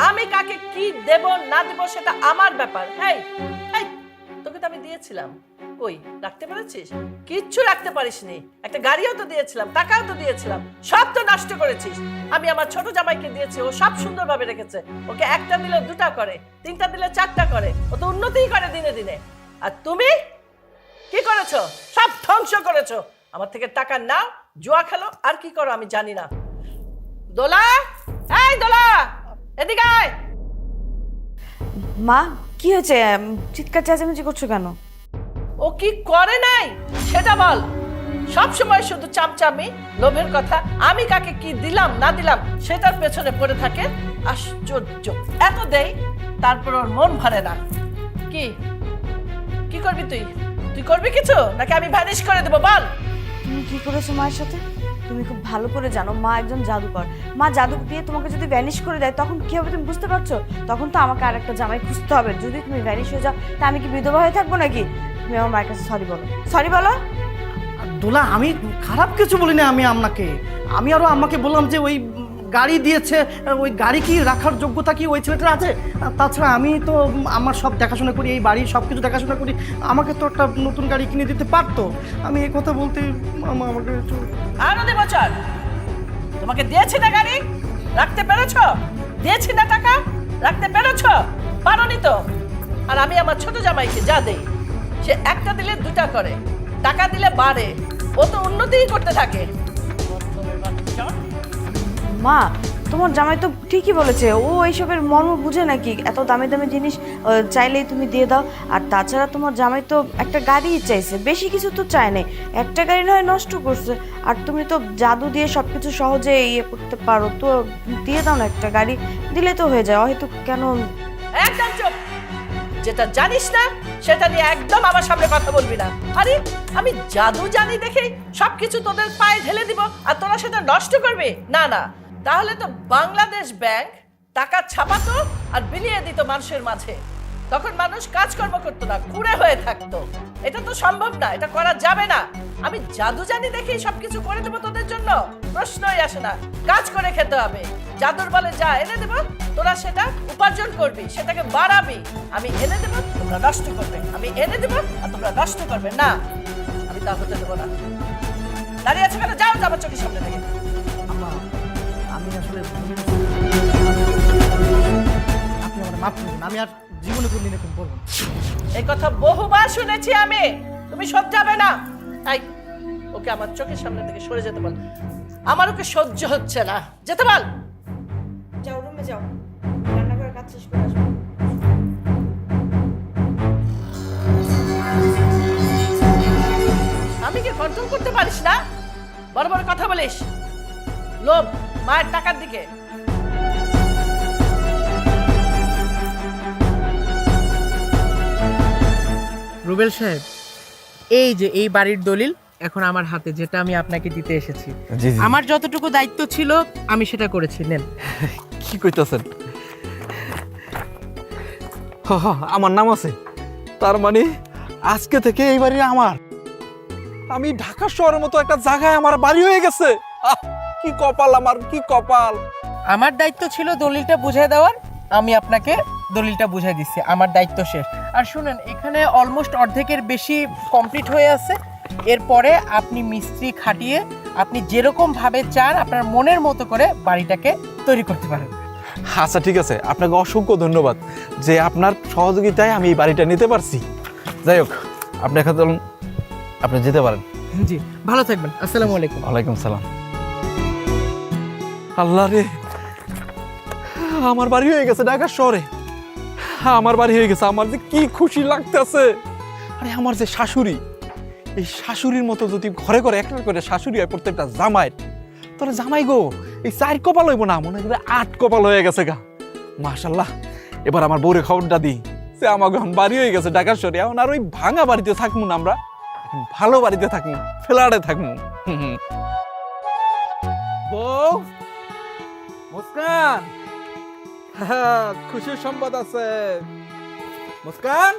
আমি কাকে কি দেব না দেব সেটা আমার ব্যাপার। হেই হেই, তোকে তো আমি দিয়েছিলাম, কই রাখতে পেরেছিস? কিচ্ছু রাখতে পারিসনি। একটা গাড়িও তো দিয়েছিলাম, টাকাও তো দিয়েছিলাম, সব তো নষ্ট করেছিস। আমি আমার ছোট জামাইকে দিয়েছি, ও সব সুন্দরভাবে রেখেছে। ওকে একটা দিলে 2টা করে, 3টা দিলে 4টা করে, ও তো উন্নতিই করে দিনে দিনে। আর তুমি কি করেছো? সব ধ্বংস করেছো। আমার থেকে টাকা নাও, জুয়া খেলো, আর কি করো আমি জানি না। দোলা, এই দোলা, এদিকে আয়। মা, কি হয়েছে? চিৎকার চেঁচামেচি করছো কেন? ও কি করে নাই সেটা বল। সব সময় শুধু চামচামি, লোভের কথা, আমি কাকে কি দিলাম না দিলাম সেটার পেছনে পড়ে থাকে। আশ্চর্য, এত দেই তারপর ওর মন ভরে না। কি কি করবি তুই? তুই করবি কিছু, নাকি আমি ভ্যানিশ করে দেবো? বল। তুমি কি করেছো মায়ের সাথে? তুমি খুব ভালো করে জানো মা একজন জাদুকর। মা জাদু দিয়ে তোমাকে যদি ভ্যানিশ করে দেয় তখন কি হবে তুমি বুঝতে পারছো? তখন তো আমাকে আর একটা জামাই খুঁজতে হবে। যদি তুমি ভ্যানিশ হয়ে যাও তা আমি কি বিধবা হয়ে থাকবো নাকি? তুমি আমার মায়ের কাছে সরি বলো, সরি বলো। দোলা আমি খারাপ কিছু বলি না আমি আপনাকে, আমি আরো আমাকে বললাম যে ওই গাড়ি দিয়েছে, ওই গাড়ি কি রাখার যোগ্যতা কি ওই ছেলেটার আছে? তাছাড়া আমি তো আমার সব দেখাশোনা করি, এই বাড়ির সব কিছু দেখাশোনা করি, আমাকে তো একটা নতুন গাড়ি কিনে দিতে পারতো। আমি এই কথা বলতে আমাকে আনন্দে বছর তোমাকে দিয়েছি না গাড়ি, রাখতে পেরেছো? দিয়েছি না টাকা, রাখতে পেরেছো? পারোনি তো। আর আমি আমার ছোট জামাইকে যা দেই, সে একটা দিলে দুটা করে, টাকা দিলে বাড়ে, ও তো উন্নতিই করতে থাকে। মা তোমার জামাই তো ঠিকই বলেছে, ও এইসবের মর্ম বুঝে নাকি? এত দামি দামি জিনিস চাইলেই তুমি দিয়ে দাও। আর তাছাড়া তোমার জামাই তো একটা গাড়ি চাইছে, বেশি কিছু তো চায় নাই, একটা গাড়ি নয় নষ্ট করছে। আর তুমি তো জাদু দিয়ে সবকিছু সহজে ইয়ে করতে পারো, তো দিয়ে দাও না একটা গাড়ি, দিলে তো হয়ে যায়। হয়তো কেন? একদম চুপ, যেটা জানিস না সেটা নিয়ে একদম আমার সামনে কথা বলবি না। আরে আমি জাদু জানি দেখে সবকিছু তোদের পায়ে ঢেলে দিব আর তোরা সেটা নষ্ট করবি? না না, তাহলে তো বাংলাদেশ ব্যাংক টাকা ছাপাতো আর বিলিয়ে দিত মানুষের মাঝে, তখন মানুষ কাজকর্ম করতো না, কুড়ে হয়ে থাকতো। এটা তো সম্ভব না, এটা করা যাবে না। আমি জাদু জানি দেখেই সবকিছু করে দেবো তোদের জন্য? প্রশ্নই আসে না। কাজ করে খেতে হবে, জাদুর বলে যা এনে দেবো তোরা সেটা উপার্জন করবি, সেটাকে বাড়াবি। আমি এনে দেবো তোমরা নষ্ট করবে, আমি এনে দেবো আর তোমরা নষ্ট করবে না। আমি তা হতে দেবো না। দাঁড়িয়ে আছে কেন? যাও আমার চোখের সামনে থেকে। আমি আসলে আপনি আমার মাফ করবেন, আমি আর জীবনে কোনদিন এরকম করবো না। এই কথা বহুবার শুনেছি আমি, তুমি সহ্য যাবে না। তাই ওকে আমার চোখের সামনে থেকে সরে যেতে বল, আমার ওকে সহ্য হচ্ছে না, যেতে বল। যাও রুমে যাও, রান্না করে কাজ শেষ করে আসবো। আমি কি কন্ট্রোল করতে পারিস না? বড় বড় কথা বলিস, লোভ মায়ের টাকার দিকে। রুবেল সাহেব, এই যে এই বাড়ির দলিল এখন আমার হাতে, যেটা আমি আপনাকে দিতে এসেছি। আমার যতটুকু দায়িত্ব ছিল আমি সেটা করেছি, নেন। কি কইতাছেন? আমার নাম আছে, তার মানে আজকে থেকে এই বাড়ি আমার। আমি ঢাকা শহরের মতো একটা জায়গায় আমার বাড়ি হয়ে গেছে। কি কপাল আমার, কি কপাল। আমার দায়িত্ব ছিল দলিলটা বুঝিয়ে দেওয়ার, আমি আপনাকে দলিলটা বুঝিয়ে দিচ্ছি, আমার দায়িত্ব শেষ। আর শুনেন, এখানে অলমোস্ট অর্ধেকের বেশি কমপ্লিট হয়ে আছে। এরপরে আপনি মিস্ত্রি খাটিয়ে আপনি যেরকম ভাবে চান আপনার মনের মতো করে বাড়িটাকে তৈরি করতে পারেন। আচ্ছা ঠিক আছে, আপনাকে অসংখ্য ধন্যবাদ যে আপনার সহযোগিতায় আমি এই বাড়িটা নিতে পারছি। যাই হোক, আপনি এখন চলুন, আপনি যেতে পারেন। জি, ভালো থাকবেন। আসসালামু আলাইকুম। ওয়ালাইকুম সালাম। আল্লাহ রে, আমার বাড়ি হয়ে গেছে ঢাকা শহরে, আমার বাড়ি হয়ে গেছে। আমার যে কি খুশি লাগতেছে। আরে আমার যে শাশুড়ি, এই শাশুড়ির মতো যদি ঘরে ঘরে একটা করে শাশুড়ি হয় প্রত্যেকটা জামাই, তোরা জামাই গো, এই 4 কপাল হইব না, মনে হয় 8 কপাল হয়ে গেছে গা। মাশাল্লাহ। এবার আমার বউরে খবরটা দিই যে আমার এখন বাড়ি হয়ে গেছে ঢাকা শহরে। এখন আর ওই ভাঙা বাড়িতে থাকবো না, আমরা ভালো বাড়িতে থাকবো, ফ্ল্যাটে থাকবো। বউ, মুস্কান, খুশির সংবাদ আছে। মুস্কান,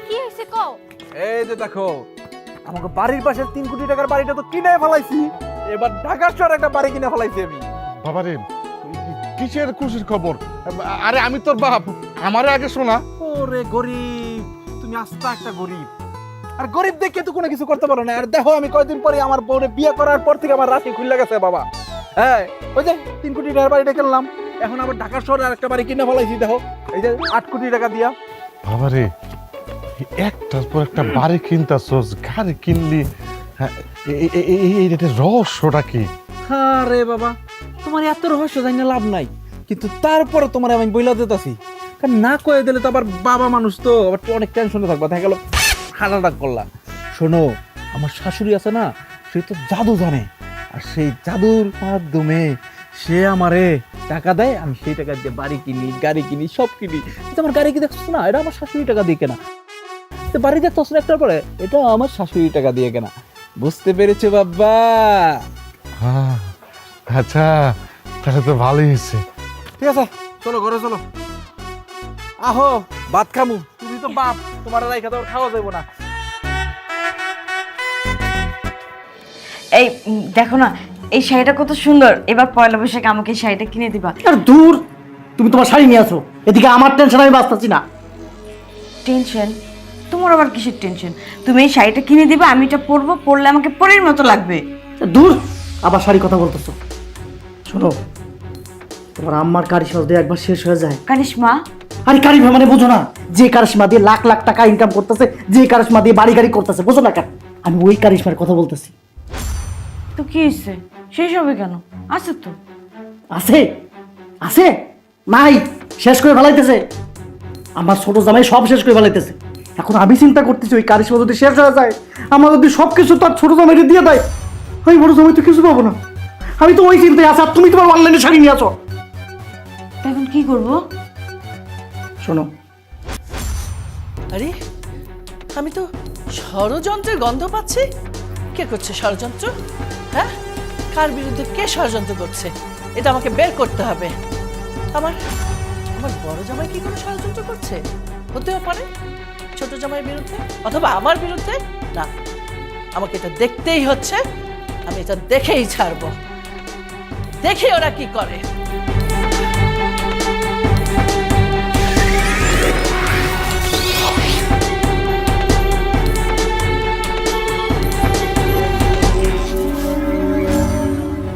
কি হয়েছে কও? এই যে দেখো, আমাকে বাড়ির পাশে 3 কোটি টাকার বাড়িটা তো কিনে ফেলাইছি। এবার ঢাকার শহরে একটা বাড়ি কিনে ফেলাইছি আমি। বাবারে, কিসের খুশির খবর? আরে আমি তোর বাপ, আমারে আগে শোনা। ওরে গরিব, তুমি আস্তা একটা গরিব। আর গরিব দেখে তো কোনো কিছু করতে পারো না। আর দেখো, আমি কয়েকদিন পরে আমার বউরে বিয়ে করার পর থেকে আমার রাশি খুলে গেছে বাবা। হ্যাঁ, ওই যে 3 কোটি টাকার বাড়িটা কিনলাম, এখন আবার ঢাকার শহরে আরেকটা বাড়ি কিনে ফেলাইছি। দেখো, এই যে 8 কোটি টাকা দিয়া। বাবারে, একটার পর একটা বাড়ি কিনতাছস, গাড়ি কিনলি, এই রহস্যটা কি? আরে বাবা, তোমার এত রহস্য জানি না লাভ নাই, কিন্তু তারপরে তোমার আমি বইলা দিতেছি। কারণ না কয়ে দিলে তো আবার বাবা মানুষ, তো আবার অনেক টেনশনে থাকবা। দেখা গেল হাঁটাটা করলা। শোনো, আমার শাশুড়ি আছে না, সে তো জাদু জানে, আর সেই জাদুর মাধ্যমে সে আমারে টাকা দেয়, আমি সেই টাকা দিয়ে বাড়ি কিনি, গাড়ি কিনি, সব কিনি। কিন্তু আমার গাড়ি কি দেখছো না, এটা আমার শাশুড়ি টাকা দিয়ে কেনা। বাড়ি দেখতেছ না একটার পরে, এটা আমার শাশুড়ি টাকা দিয়ে কেনা। বুঝতে পেরেছো বাবা? আচ্ছা, তাহলে তো ভালোই হয়েছে। ঠিক আছে, চলো ঘরে চলো। আহো, ভাত খামু। তুমি তো বাপ, তোমার রাইখা তো খাওয়া যাবো না। এই দেখো না, এই শাড়িটা কত সুন্দর। এবার পয়লা বৈশাখে আমাকে এই শাড়িটা কিনে দিবা। আর দূর, তুমি তোমার শাড়ি নিয়ে আসো, এদিকে আমার টেনশন আমি বাঁচতেছি না। টেনশন? তোমার আবার কিসের টেনশন? তুমি এই শাড়িটা কিনে দিবা, আমি এটা পরবো, পরলে আমাকে পরের মতো লাগবে। দূর, আবার শাড়ি কথা বলতেছো। শোনো, তোমার আম্মার কারিশমা যদি একবার শেষ হয়ে যায়। কারিশমা? আরে কারিশমা মানে বুঝো না, যে কারিশমা দিয়ে লাখ লাখ টাকা ইনকাম করতেছে, যে কারিশমা দিয়ে বাড়ি গাড়ি করতেছে, বুঝো না কেন? আমি ওই কারিশমার কথা বলতেছি। তো কি হয়েছে? শেষ হবে কেন? আছে তো। আছে আছে নাই, শেষ করে ফেলাইতেছে আমার ছোট জামাই, সব শেষ করে ফেলাইতেছে। এখন আমি চিন্তা করতেছি ওই কারিশমা যদি শেষ হয়ে যায়, আমার যদি সবকিছু তার ছোট জামাইকে দিয়ে দেয়, ওই বড় জামাই তো কিছু পাবো না। আমি তো ওই চিন্তায় আছি, আর তুমি তোমার অনলাইনে শাড়ি নিয়ে আসো। এখন কি করব? শোনো, আরে আমি তো ষড়যন্ত্রের গন্ধ পাচ্ছি। কে করছে ষড়যন্ত্র? হ্যাঁ, কার বিরুদ্ধে কে ষড়যন্ত্র করছে এটা আমাকে বের করতে হবে। আমার আমার বড় জামাই কি কোনো ষড়যন্ত্র করছে? হতেও পারে ছোট জামাইয়ের বিরুদ্ধে, অথবা আমার বিরুদ্ধে। না, আমাকে এটা দেখতেই হচ্ছে। আমি এটা দেখেই ছাড়বো, দেখি ওরা কি করে।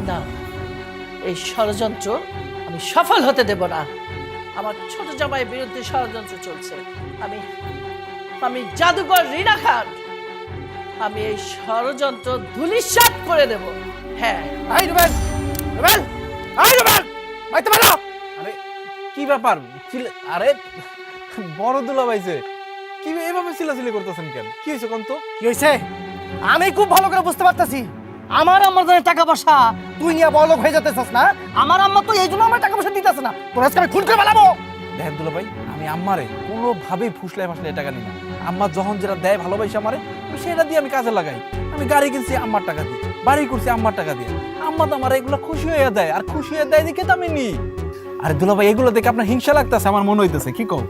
না, এই ষড়যন্ত্র আমি সফল হতে দেব না। আমার ছোট জামাইয়ের বিরুদ্ধে ষড়যন্ত্র চলছে। আমি আমি জাদুকর রিনা খান, আমি এই ষড়যন্ত্র ধূলিসাৎ করে দেব। হ্যাঁ। আই রুবেল, রুবেল, আই রুবেল, বাইতে পারো। আরে কি ব্যাপার? আরে বড় দুলা ভাইছে, কি এভাবে চিল্লাচিল্লি করতেছেন কেন? কি হয়েছে কোন তো? কি হয়েছে? আমি খুব ভালো করে বুঝতে পারতেছি, আমার আম্মার জন্য টাকা পয়সা তুই নিয়ে বড়লোক হয়ে যেতেছিস না। আমার আম্মা তো এই জন্য আমার টাকা পয়সা দিতেছে না, তোর আজকে আমি খুন করে ফেলাবো। দেখেন দুলা ভাই, আমি আম্মারে কোনোভাবেই ফুসলাই ফাসলাই টাকা নিই না। আম্মা যখন যেটা দেয় ভালোবাসে আমারে, সেটা দিয়ে আমি কাজে লাগাই। আমি গাড়ি কিনছি আম্মার টাকা দিয়ে, বাড়ি করছি আম্মার টাকা দিয়ে। আম্মা তো আমার এগুলো খুশি হয়ে দেয়, আর খুশি হয়ে দেয় দেখে তো আমি নিই। আরে দুলা ভাই, এগুলো দেখে আপনার হিংসা লাগতেছে আমার মনে হইতেছে, কি কও?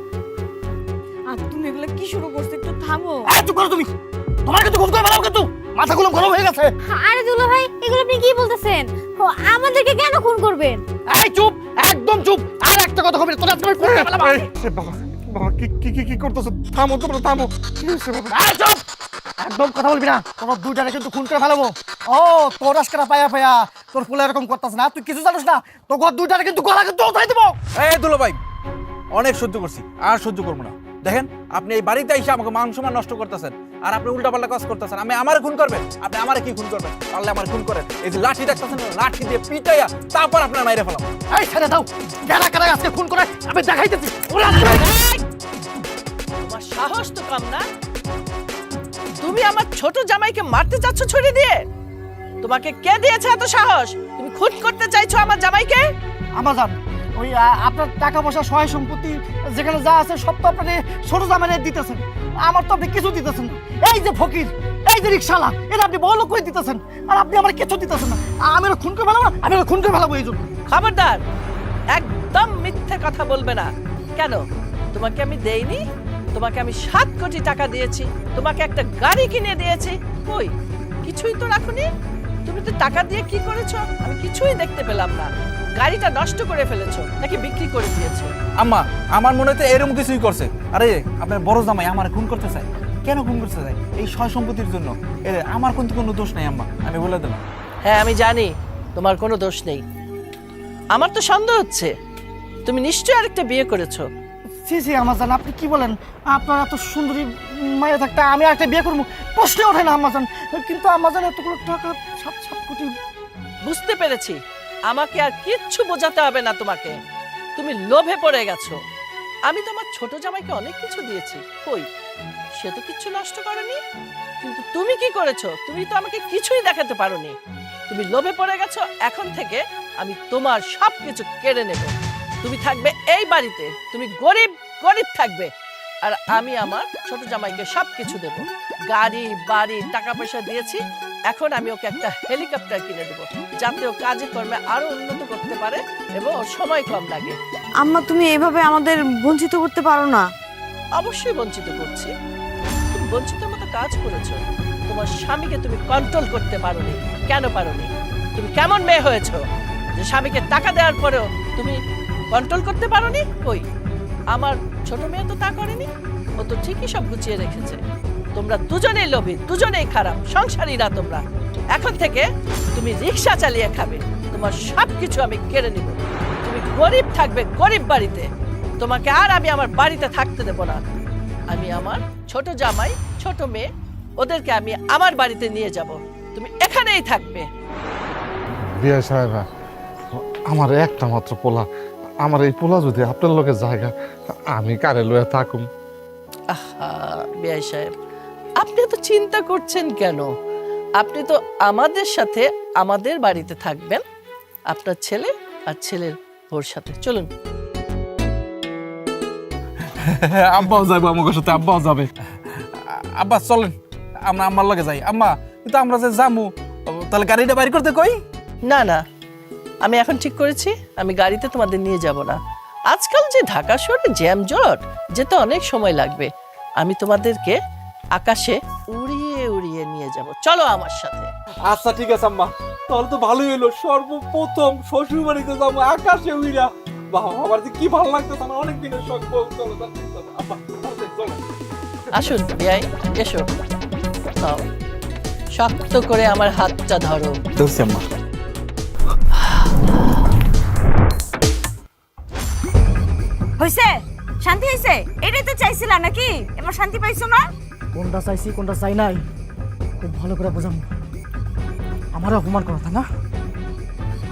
আর তুমি এগুলো কি শুরু করছো? একটু থামো। চুপ করো তুমি, তোমার কিন্তু খুন করে ফেলাবো কিন্তু, মাথাগুলো গরম হয়ে গেছে। আরে দুলা ভাই, এগুলো আপনি কি বলতেছেন? ও আমাদেরকে কেন খুন করবেন? এই চুপ, একদম চুপ, আর একটা কথা কবি না, তোর আজকে আমি খুন করে ফেলাবো। বাবা বাবা, কি কি কি কি করতেছো? থামো তোমরা, থামো। কি হয়েছে বাবা? এই চুপ, একদম কথা বলবি না, তোর দুইটারে কিন্তু খুন করে ফেলাবো। ও তোর আজকে পায়া পায়া তোর ফুলে এরকম করতেছ না, তুই কিছু জানিস না, তো ঘর দুইটারে কিন্তু গলা কিন্তু উঠাই দেবো। এই দুলা ভাই, অনেক সহ্য করছি, আর সহ্য করবো না। দেখেন, আপনি এই বাড়িতে এসে আমাকে মান সম্মান নষ্ট করতেছেন, আর আপনি উল্টাপাল্টা কাজ করতেছেন। আমি আমার খুন করবেন? আপনি আমারে কি খুন করবেন? পারলে আমার খুন করেন। এই যে লাঠি দেখতেছেন, লাঠি দিয়ে পিটাইয়া তারপর আপনার মাইরে ফেলাম। এই ছেড়ে দাও, কারা কারা আজকে খুন করে আমি দেখাইতেছি। তোমার সাহস তো কম না? তুমি আমার ছোট জামাইকে মারতে যাচ্ছ ছুরি দিয়ে? তোমাকে কে দিয়েছে এত সাহস? তুমি খুন করতে চাইছো আমার জামাইকে? আমাজন ওই আপনার টাকা পয়সা সহায় সম্পত্তি যেখানে যা আছে সব তো আপনাকে ছোট জামাইনে দিতেছেন, আমার তো আপনি কিছু দিতেছেন না। এই যে ফকির, এই যে রিক্সাওয়ালা, এটা আপনি বড় লোক করে দিতেছেন, আর আপনি আমার কিছু দিতেছেন না। আমি ওরা খুন করে ফেলাবো না, আমি ওরা খুন করে ফেলাবো এই জন্য। খবরদার, একদম মিথ্যে কথা বলবে না। কেন? তোমাকে আমি দেইনি? তোমাকে আমি 7 কোটি টাকা দিয়েছি, তোমাকে একটা গাড়ি কিনে দিয়েছি। কই, কিছুই তো রাখুনি। তুমি তো টাকা দিয়ে কি করেছো আমি কিছুই দেখতে পেলাম না। গাড়িটা নষ্ট করে ফেলেছো নাকি বিক্রি করে দিয়েছো? আম্মা, আমার মনে হচ্ছে এরকম কিছুই করছে। আরে আপনার বড় জামাই আমার খুন করতে চায়। কেন খুন করতে চায়? এই সয় সম্পত্তির জন্য। আমার কিন্তু কোনো দোষ নাই আম্মা, আমি বলে দিলাম। হ্যাঁ, আমি জানি তোমার কোনো দোষ নেই। আমার তো সন্দেহ হচ্ছে তুমি নিশ্চয়ই আরেকটা বিয়ে করেছো। সি সি আমাজন, আপনি কি বলেন? আপনার এত সুন্দরী মায়া থাকতে আমি একটা বিয়ে করবো প্রশ্নে ওঠে না আমাজন। কিন্তু আমাজন এতগুলো টাকা, 7 কোটি। বুঝতে পেরেছি, আমাকে আর কিচ্ছু বোঝাতে হবে না তোমাকে। তুমি লোভে পড়ে গেছো। আমি তোমার ছোট জামাইকে অনেক কিছু দিয়েছি, কই সে তো কিচ্ছু নষ্ট করেনি। কিন্তু তুমি কি করেছো? তুমি তো আমাকে কিছুই দেখাতে পারোনি। তুমি লোভে পড়ে গেছো। এখন থেকে আমি তোমার সবকিছু কেড়ে নেব। তুমি থাকবে এই বাড়িতে, তুমি গরিব গরিব থাকবে, আর আমি আমার ছোট জামাইকে সবকিছু দেব। গাড়ি বাড়ি টাকা পয়সা দিয়েছি, এখন আমি ওকে একটা হেলিকপ্টার কিনে দেবো, যাতে ও কাজে কর্মে আরো উন্নত করতে পারে এবং ওর সময় কম লাগে। আম্মা, তুমি এভাবে আমাদের বঞ্চিত করতে পারো না। অবশ্যই বঞ্চিত করছি। তুমি বঞ্চিত মতো কাজ করেছো, তোমার স্বামীকে তুমি কন্ট্রোল করতে পারোনি। কেন পারোনি? তুমি কেমন মেয়ে হয়েছো যে স্বামীকে টাকা দেওয়ার পরেও তুমি কন্ট্রোল করতে পারোনি? কই, আমার ছোট মেয়ে তো তা করেনি, ও তো ঠিকই সব গুছিয়ে রেখেছে। তোমরা দুজনেই লোভী, দুজনেই খারাপ, সংসারীরা তোমরা। এখন থেকে তুমি রিক্সা চালিয়ে খাবে, তোমার সব কিছু আমি কেড়ে নিব। তুমি গরিব থাকবে গরিব বাড়িতে, তোমাকে আর আমি আমার বাড়িতে থাকতে দেব না। আমি আমার ছোট জামাই, ছোট মেয়ে, ওদেরকে আমি আমার বাড়িতে নিয়ে যাব, তুমি এখানেই থাকবে। বিয়ে সাহেবা, আমার একটা মাত্র পোলা, আমার এই পোলা যদি আপনার লোকের জায়গা, আমি কারে লয়ে থাকুম। আহা বিআই সাহেব, আপনি তো চিন্তা করছেন কেন? আপনি তো আমাদের সাথে আমাদের বাড়িতে থাকবেন, আপনার ছেলে আর ছেলের ওর সাথে। চলুন। আব্বাও যাইবো আমার সাথে, আব্বাও যাবে। আব্বা চলেন আমরা আম্মার লগে যাই। আম্মা কিন্তু আমরা যে যামু, তাহলে গাড়িটা বাইর করতে কই? না না, আমি এখন ঠিক করেছি আমি গাড়িতে তোমাদের নিয়ে যাব না। আজকাল যে ঢাকা শহরে জ্যামজট, যেতে অনেক সময় লাগবে। আমি তোমাদেরকে আকাশে উড়িয়ে উড়িয়ে নিয়ে যাব, চলো আমার সাথে। আচ্ছা ঠিক আছে আম্মা, তাহলে তো ভালোই হলো। সর্বপ্রথম শ্বশুর বাড়িতে যাবো আকাশে উইরা। বাবা, আমার যে কি ভালো লাগতেছে, আমার অনেক দিনের শখ। চলো আব্বা, চলো। আসুন বিয়াই, এসো। নাও, শক্ত করে আমার হাতটা ধরো। ধরছি আম্মা। হইছে? শান্তি হইছে? এটাই তো চাইছিলা নাকি? এবার শান্তি পাইছো না? কোনটা চাইছি কোনটা চাই নাই খুব ভালো করে বোঝাম। আমারে অপমান করা, তাই না?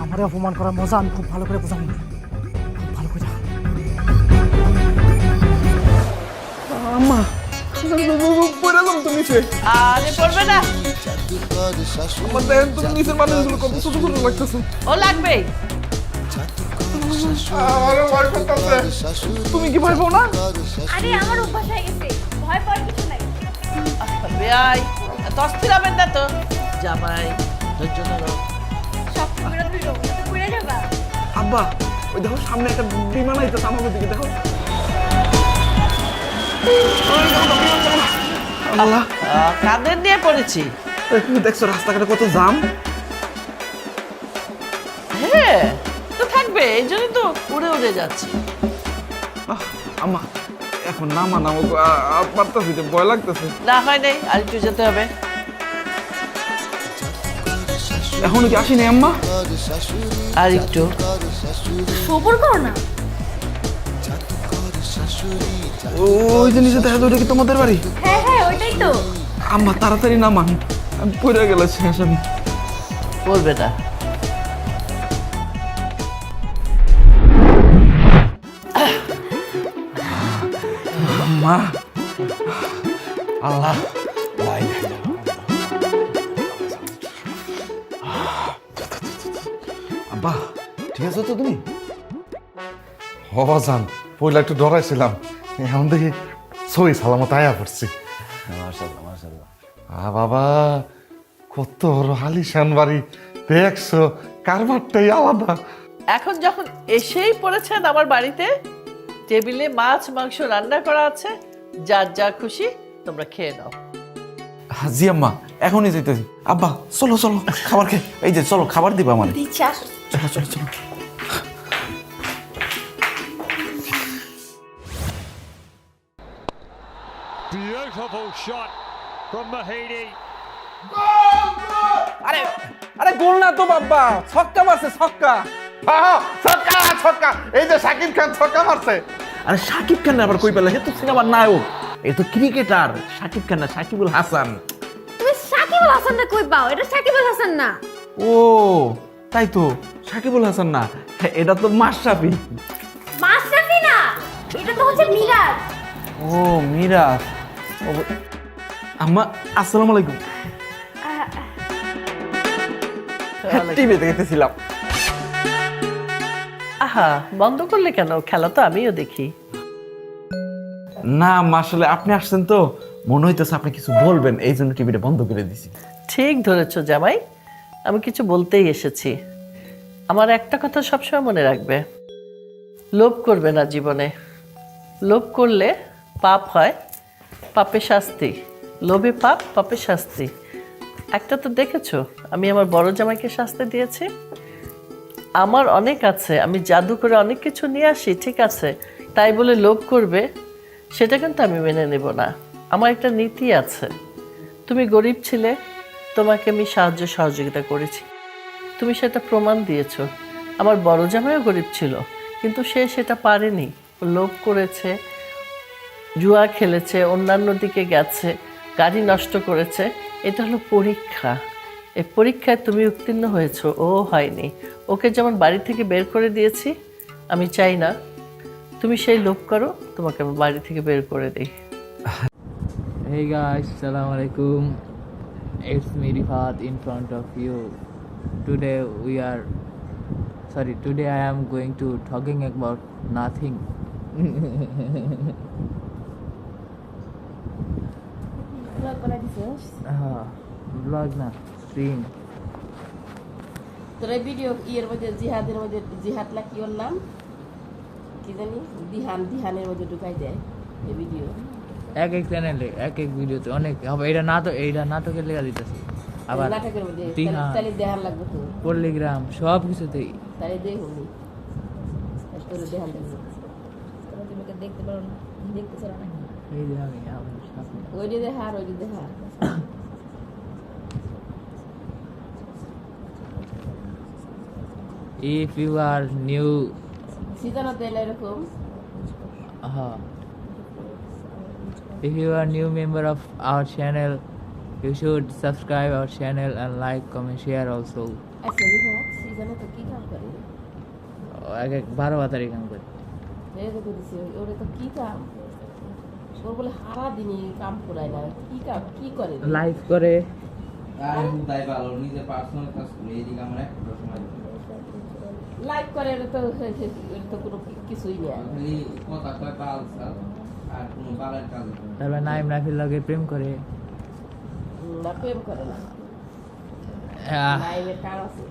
আমারে অপমান করার মজা আমি খুব ভালো করে বোঝাম, খুব ভালো করে। আম্মা পড়ে যাম তুমি নিচে। আরে পড়বে না, জাদুকর শাশুড়ি আমার দেখেন তুমি নিচের মানুষগুলো কত ছোট ছোট লাগতেছে। ও লাগবেই। আমারও ভয় করতেছে। শাশুড়ি তুমি কি ভয় পাও না? আরে আমার অভ্যাস হয়ে গেছে, ভয় পাওয়ার কিছু নাই। বিয়াই, এত অস্থির হবেন না তো। জামাই, ধৈর্য ধরো। সব করে ধরো, তো ঘুরে যাবা। আব্বা ওই দেখো সামনে একটা বিমান আইতেছে আমাদের দিকে, দেখো। আল্লাহ, কাদের নিয়ে পড়েছি? তুমি দেখছো রাস্তাঘাটে কত জাম? হ্যাঁ তো থাকবে, এই জন্যই তো উড়ে উড়ে যাচ্ছি। আম্মা এখন নামা নামো, পারতাছি না, ভয় লাগতেছে। না হয় নাই, আর একটু যেতে হবে। এখনো কি আসিনি আম্মা? আর একটু। সবর করো না। ওই যে নিচে দেখা যায়, ওটা কি তোমাদের বাড়ি? হ্যাঁ হ্যাঁ, ওইটাই তো। আম্মা তাড়াতাড়ি নামান, আমি পড়ে গেলে শেষ আমি। বলবে না। আম্মা, আল্লাহ, আব্বা ঠিক আছে তো তুমি? হবাজান, পয়লা একটু ডরাইছিলাম, এখন দেখি সই সালামত আয়া পড়ছি। বাবা, কত বড় আলিশান বাড়ি দেখছো, কারবারটাই আলাদা। এখন যখন এসেই পড়েছেন আমার বাড়িতে, টেবিলে মাছ মাংস রান্না করা আছে, যার যা খুশি তোমরা খেয়ে নাও। জি আম্মা, এখনই যেতেছি। আব্বা চলো চলো, খাবার খেয়ে, এই যে চলো খাবার দিবা আমার। দিচ্ছি, আসো। চলো চলো চলো। Beautiful shot from Mahidi. আরে আরে গোল না তো বাবা, ছক্কা মারছে, ছক্কা। ছক্কা ছক্কা, এই যে শাকিব খান ছক্কা মারছে। আরে শাকিব খান আবার কই পেলে? হে তো সিনেমার নায়ক, এ তো ক্রিকেটার। শাকিব খান না, সাকিবুল হাসান। তুমি সাকিবুল হাসান না কই পাও? এটা সাকিবুল হাসান না। ও তাই তো, সাকিবুল হাসান না, এটা তো মাশরাফি। মাশরাফি না, এটা তো হচ্ছে মিরাজ। ও মিরাজ। আম্মা আসসালামু আলাইকুম। টিভিতে দেখতেছিলাম। আহা, বন্ধ করলে কেন? খেলা তো আমিও দেখি। না আসলে আপনি আসছেন তো, মনে হইতেছে আপনি কিছু বলবেন, এই জন্য টিভিটা বন্ধ করে দিছি। ঠিক ধরেছো জামাই, আমি কিছু বলতেই এসেছি। আমার একটা কথা সবসময় মনে রাখবে, লোভ করবে না জীবনে। লোভ করলে পাপ হয়, পাপে শাস্তি। লোভে পাপ, পাপে শাস্তি। একটা তো দেখেছো আমি আমার বড় জামাইকে শাস্তি দিয়েছি। আমার অনেক আছে, আমি জাদু করে অনেক কিছু নিয়ে আসি, ঠিক আছে, তাই বলে লোভ করবে সেটা কিন্তু আমি মেনে নেব না। আমার একটা নীতি আছে। তুমি গরিব ছিলে, তোমাকে আমি সাহায্য সহযোগিতা করেছি, তুমি সেটা প্রমাণ দিয়েছো। আমার বড় জামাইও গরিব ছিল, কিন্তু সে সেটা পারেনি, ও লোভ করেছে, জুয়া খেলেছে, অন্যান্য দিকে গেছে, গাড়ি নষ্ট করেছে। এটা হলো পরীক্ষা। এই পরীক্ষায় তুমি উত্তীর্ণ হয়েছো, ও হয়নি। ওকে যেমন বাড়ি থেকে বের করে দিয়েছি, আমি চাই না তুমি সেই লোভ করো, তোমাকে আমি বাড়ি থেকে বের করে দিই। Hey guys, Assalamu alaikum. It's me Rifat in front of you. Today I am going to talking about nothing. Vlog na stream. তোর এই ভিডিও ইয়ের মধ্যে জিহাদের মধ্যে জিহাদ না কি ওর নাম কি জানি দিহানের মধ্যে ঢুকাই দেয় এই ভিডিও এক চ্যানেলে এক ভিডিওতে অনেক হবে। এইটা নাটকের লেখা দিতেছে, আবার নাটকের মধ্যে দিহান, তাহলে দেহান লাগবে তো পল্লিগ্রাম সব কিছুতেই। তাহলে দেখুনি তোর দেহান দেখবে তুমি দেখতে পারো না, দেখতে চাও না এই যে আমি সামনে ওই যে দেখা আর ওই যে দেখা। If you are new, সিজনও দেয় না এরকম। If you are new member of our channel, you should subscribe our channel and like, comment, share also. আচ্ছা রিফাত সিজনে তো কি কাম করে? 12 তারিখ কাম করে। এই তো দিছি ওরে তো কি কাম? ওর বলে সারা দিনই কাম করায় না, কি কাম কি করে? লাইভ করে। আর তাই ভালো নিজে পার্সোনাল কাজ করে এদিকে আমরা একটা সময় লাইক করে তো কোনো কিছুই নেই, খালি কথা কয় বাল সাল আর কোনো বালের কাজ। তারপর নাইম রাফির লগে প্রেম করে। না প্রেম করে না, লাইভের কাজ আছে।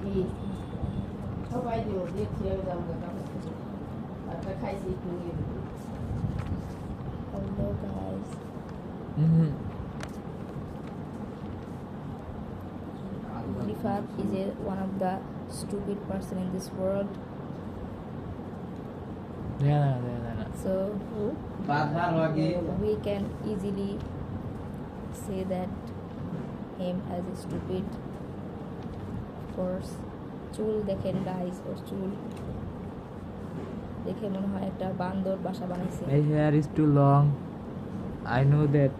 কি সবাই দিও দেখছি আমি যাবো একটা খাইছি একটু নিয়ে দেবো। Hello guys. Rifat is one of the stupid person in this world. So we can easily say that him as a stupid. Of course, চুল দেখেন গাইস, ওর চুল দেখে মনে হয় একটা বান্দর বাসা বানাইছে। My hair is too long. I know that.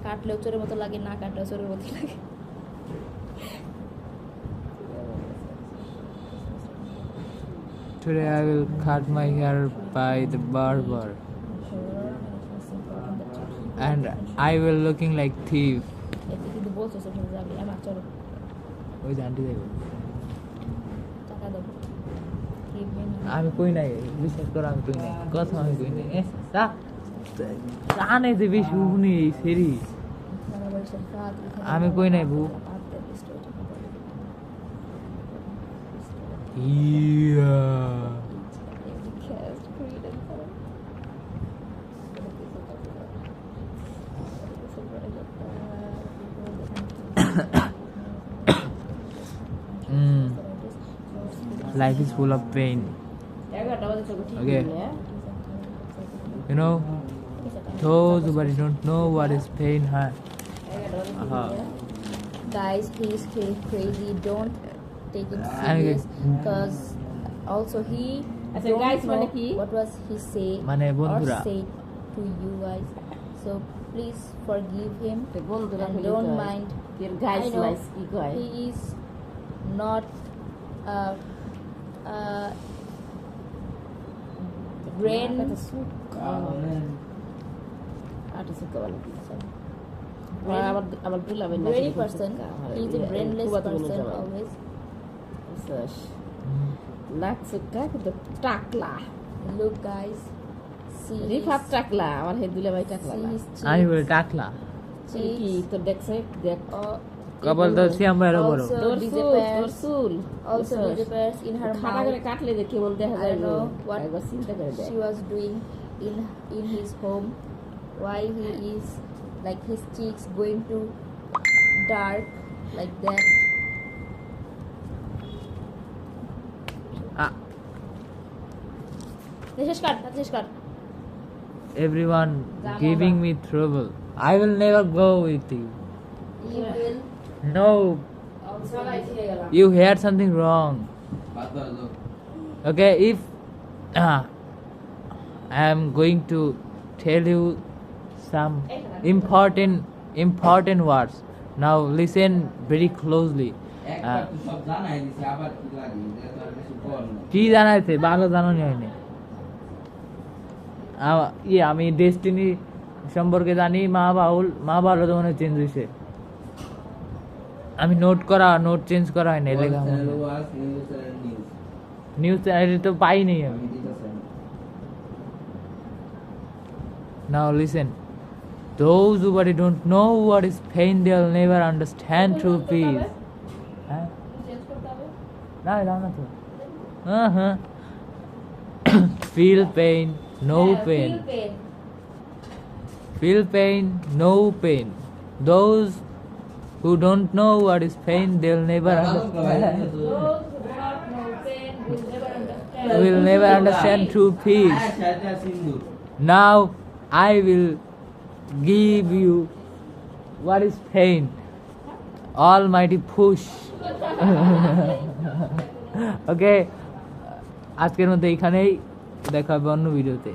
কাটলেও চোরের মতো লাগে, না কাটলেও চোরের মতো লাগে। Today I will cut my hair by the barber. And I will looking like thief. এতে কিন্তু বলছো সেখানে যাবে, আমার চলো ওই যে আন্টি দেখো, টাকা দেবো। আমি কই নাই, বিশ্বাস করো আমি কই নাই, কথা আমি কই নাই। জানে যে বেশি উনি সেরি, আমি কই নাই বউ। Life is full of pain. Okay. You know, those who don't know what is pain, huh? Guys, he's crazy. Don't take it serious, because also he don't know what was he say or said to you guys. So please forgive him and don't mind. I know he is not brain brainy person. He is a brainless person always. Look guys, see Rifat টাকলা আমার হে দুলে ভাই টাকলা আমি বলে টাকলা কি তো দেখছে দেখ কপাল তো সিয়ামের বড় তোর চুল also disappears in her খাটা mouth. করে কাটলে যে কেমন দেখা যায় I don't know what একবার চিন্তা করে দেখ she was doing in his home, why he is like his cheeks going to dark like that. Everyone giving me trouble. I will never go with you. You will. No, you heard something wrong. Okay, if I am going to tell you some important words. Now listen very closely. একবার তো সব জানাই দিছি আবার কি লাগে এটা তো আর কিছু কর না কি জানাইছে ভালো জানানি হয়নি আমি ডেস্টিনি সম্পর্কে জানি মা বাউল তো মনে চেঞ্জ হয়েছে আমি নোট চেঞ্জ করা হয়নি লেখা নিউজ চ্যানেল তো পাইনি আমি Now listen. Those who don't know what is pain, they'll never understand true peace. No. Feel pain, no pain. Feel pain, no pain. Those who don't know what is pain, they'll never understand. Will never understand true peace. Now I will give you what is pain. Almighty push. Okay, আজকের মধ্যে এখানেই দেখা হবে অন্য ভিডিওতে।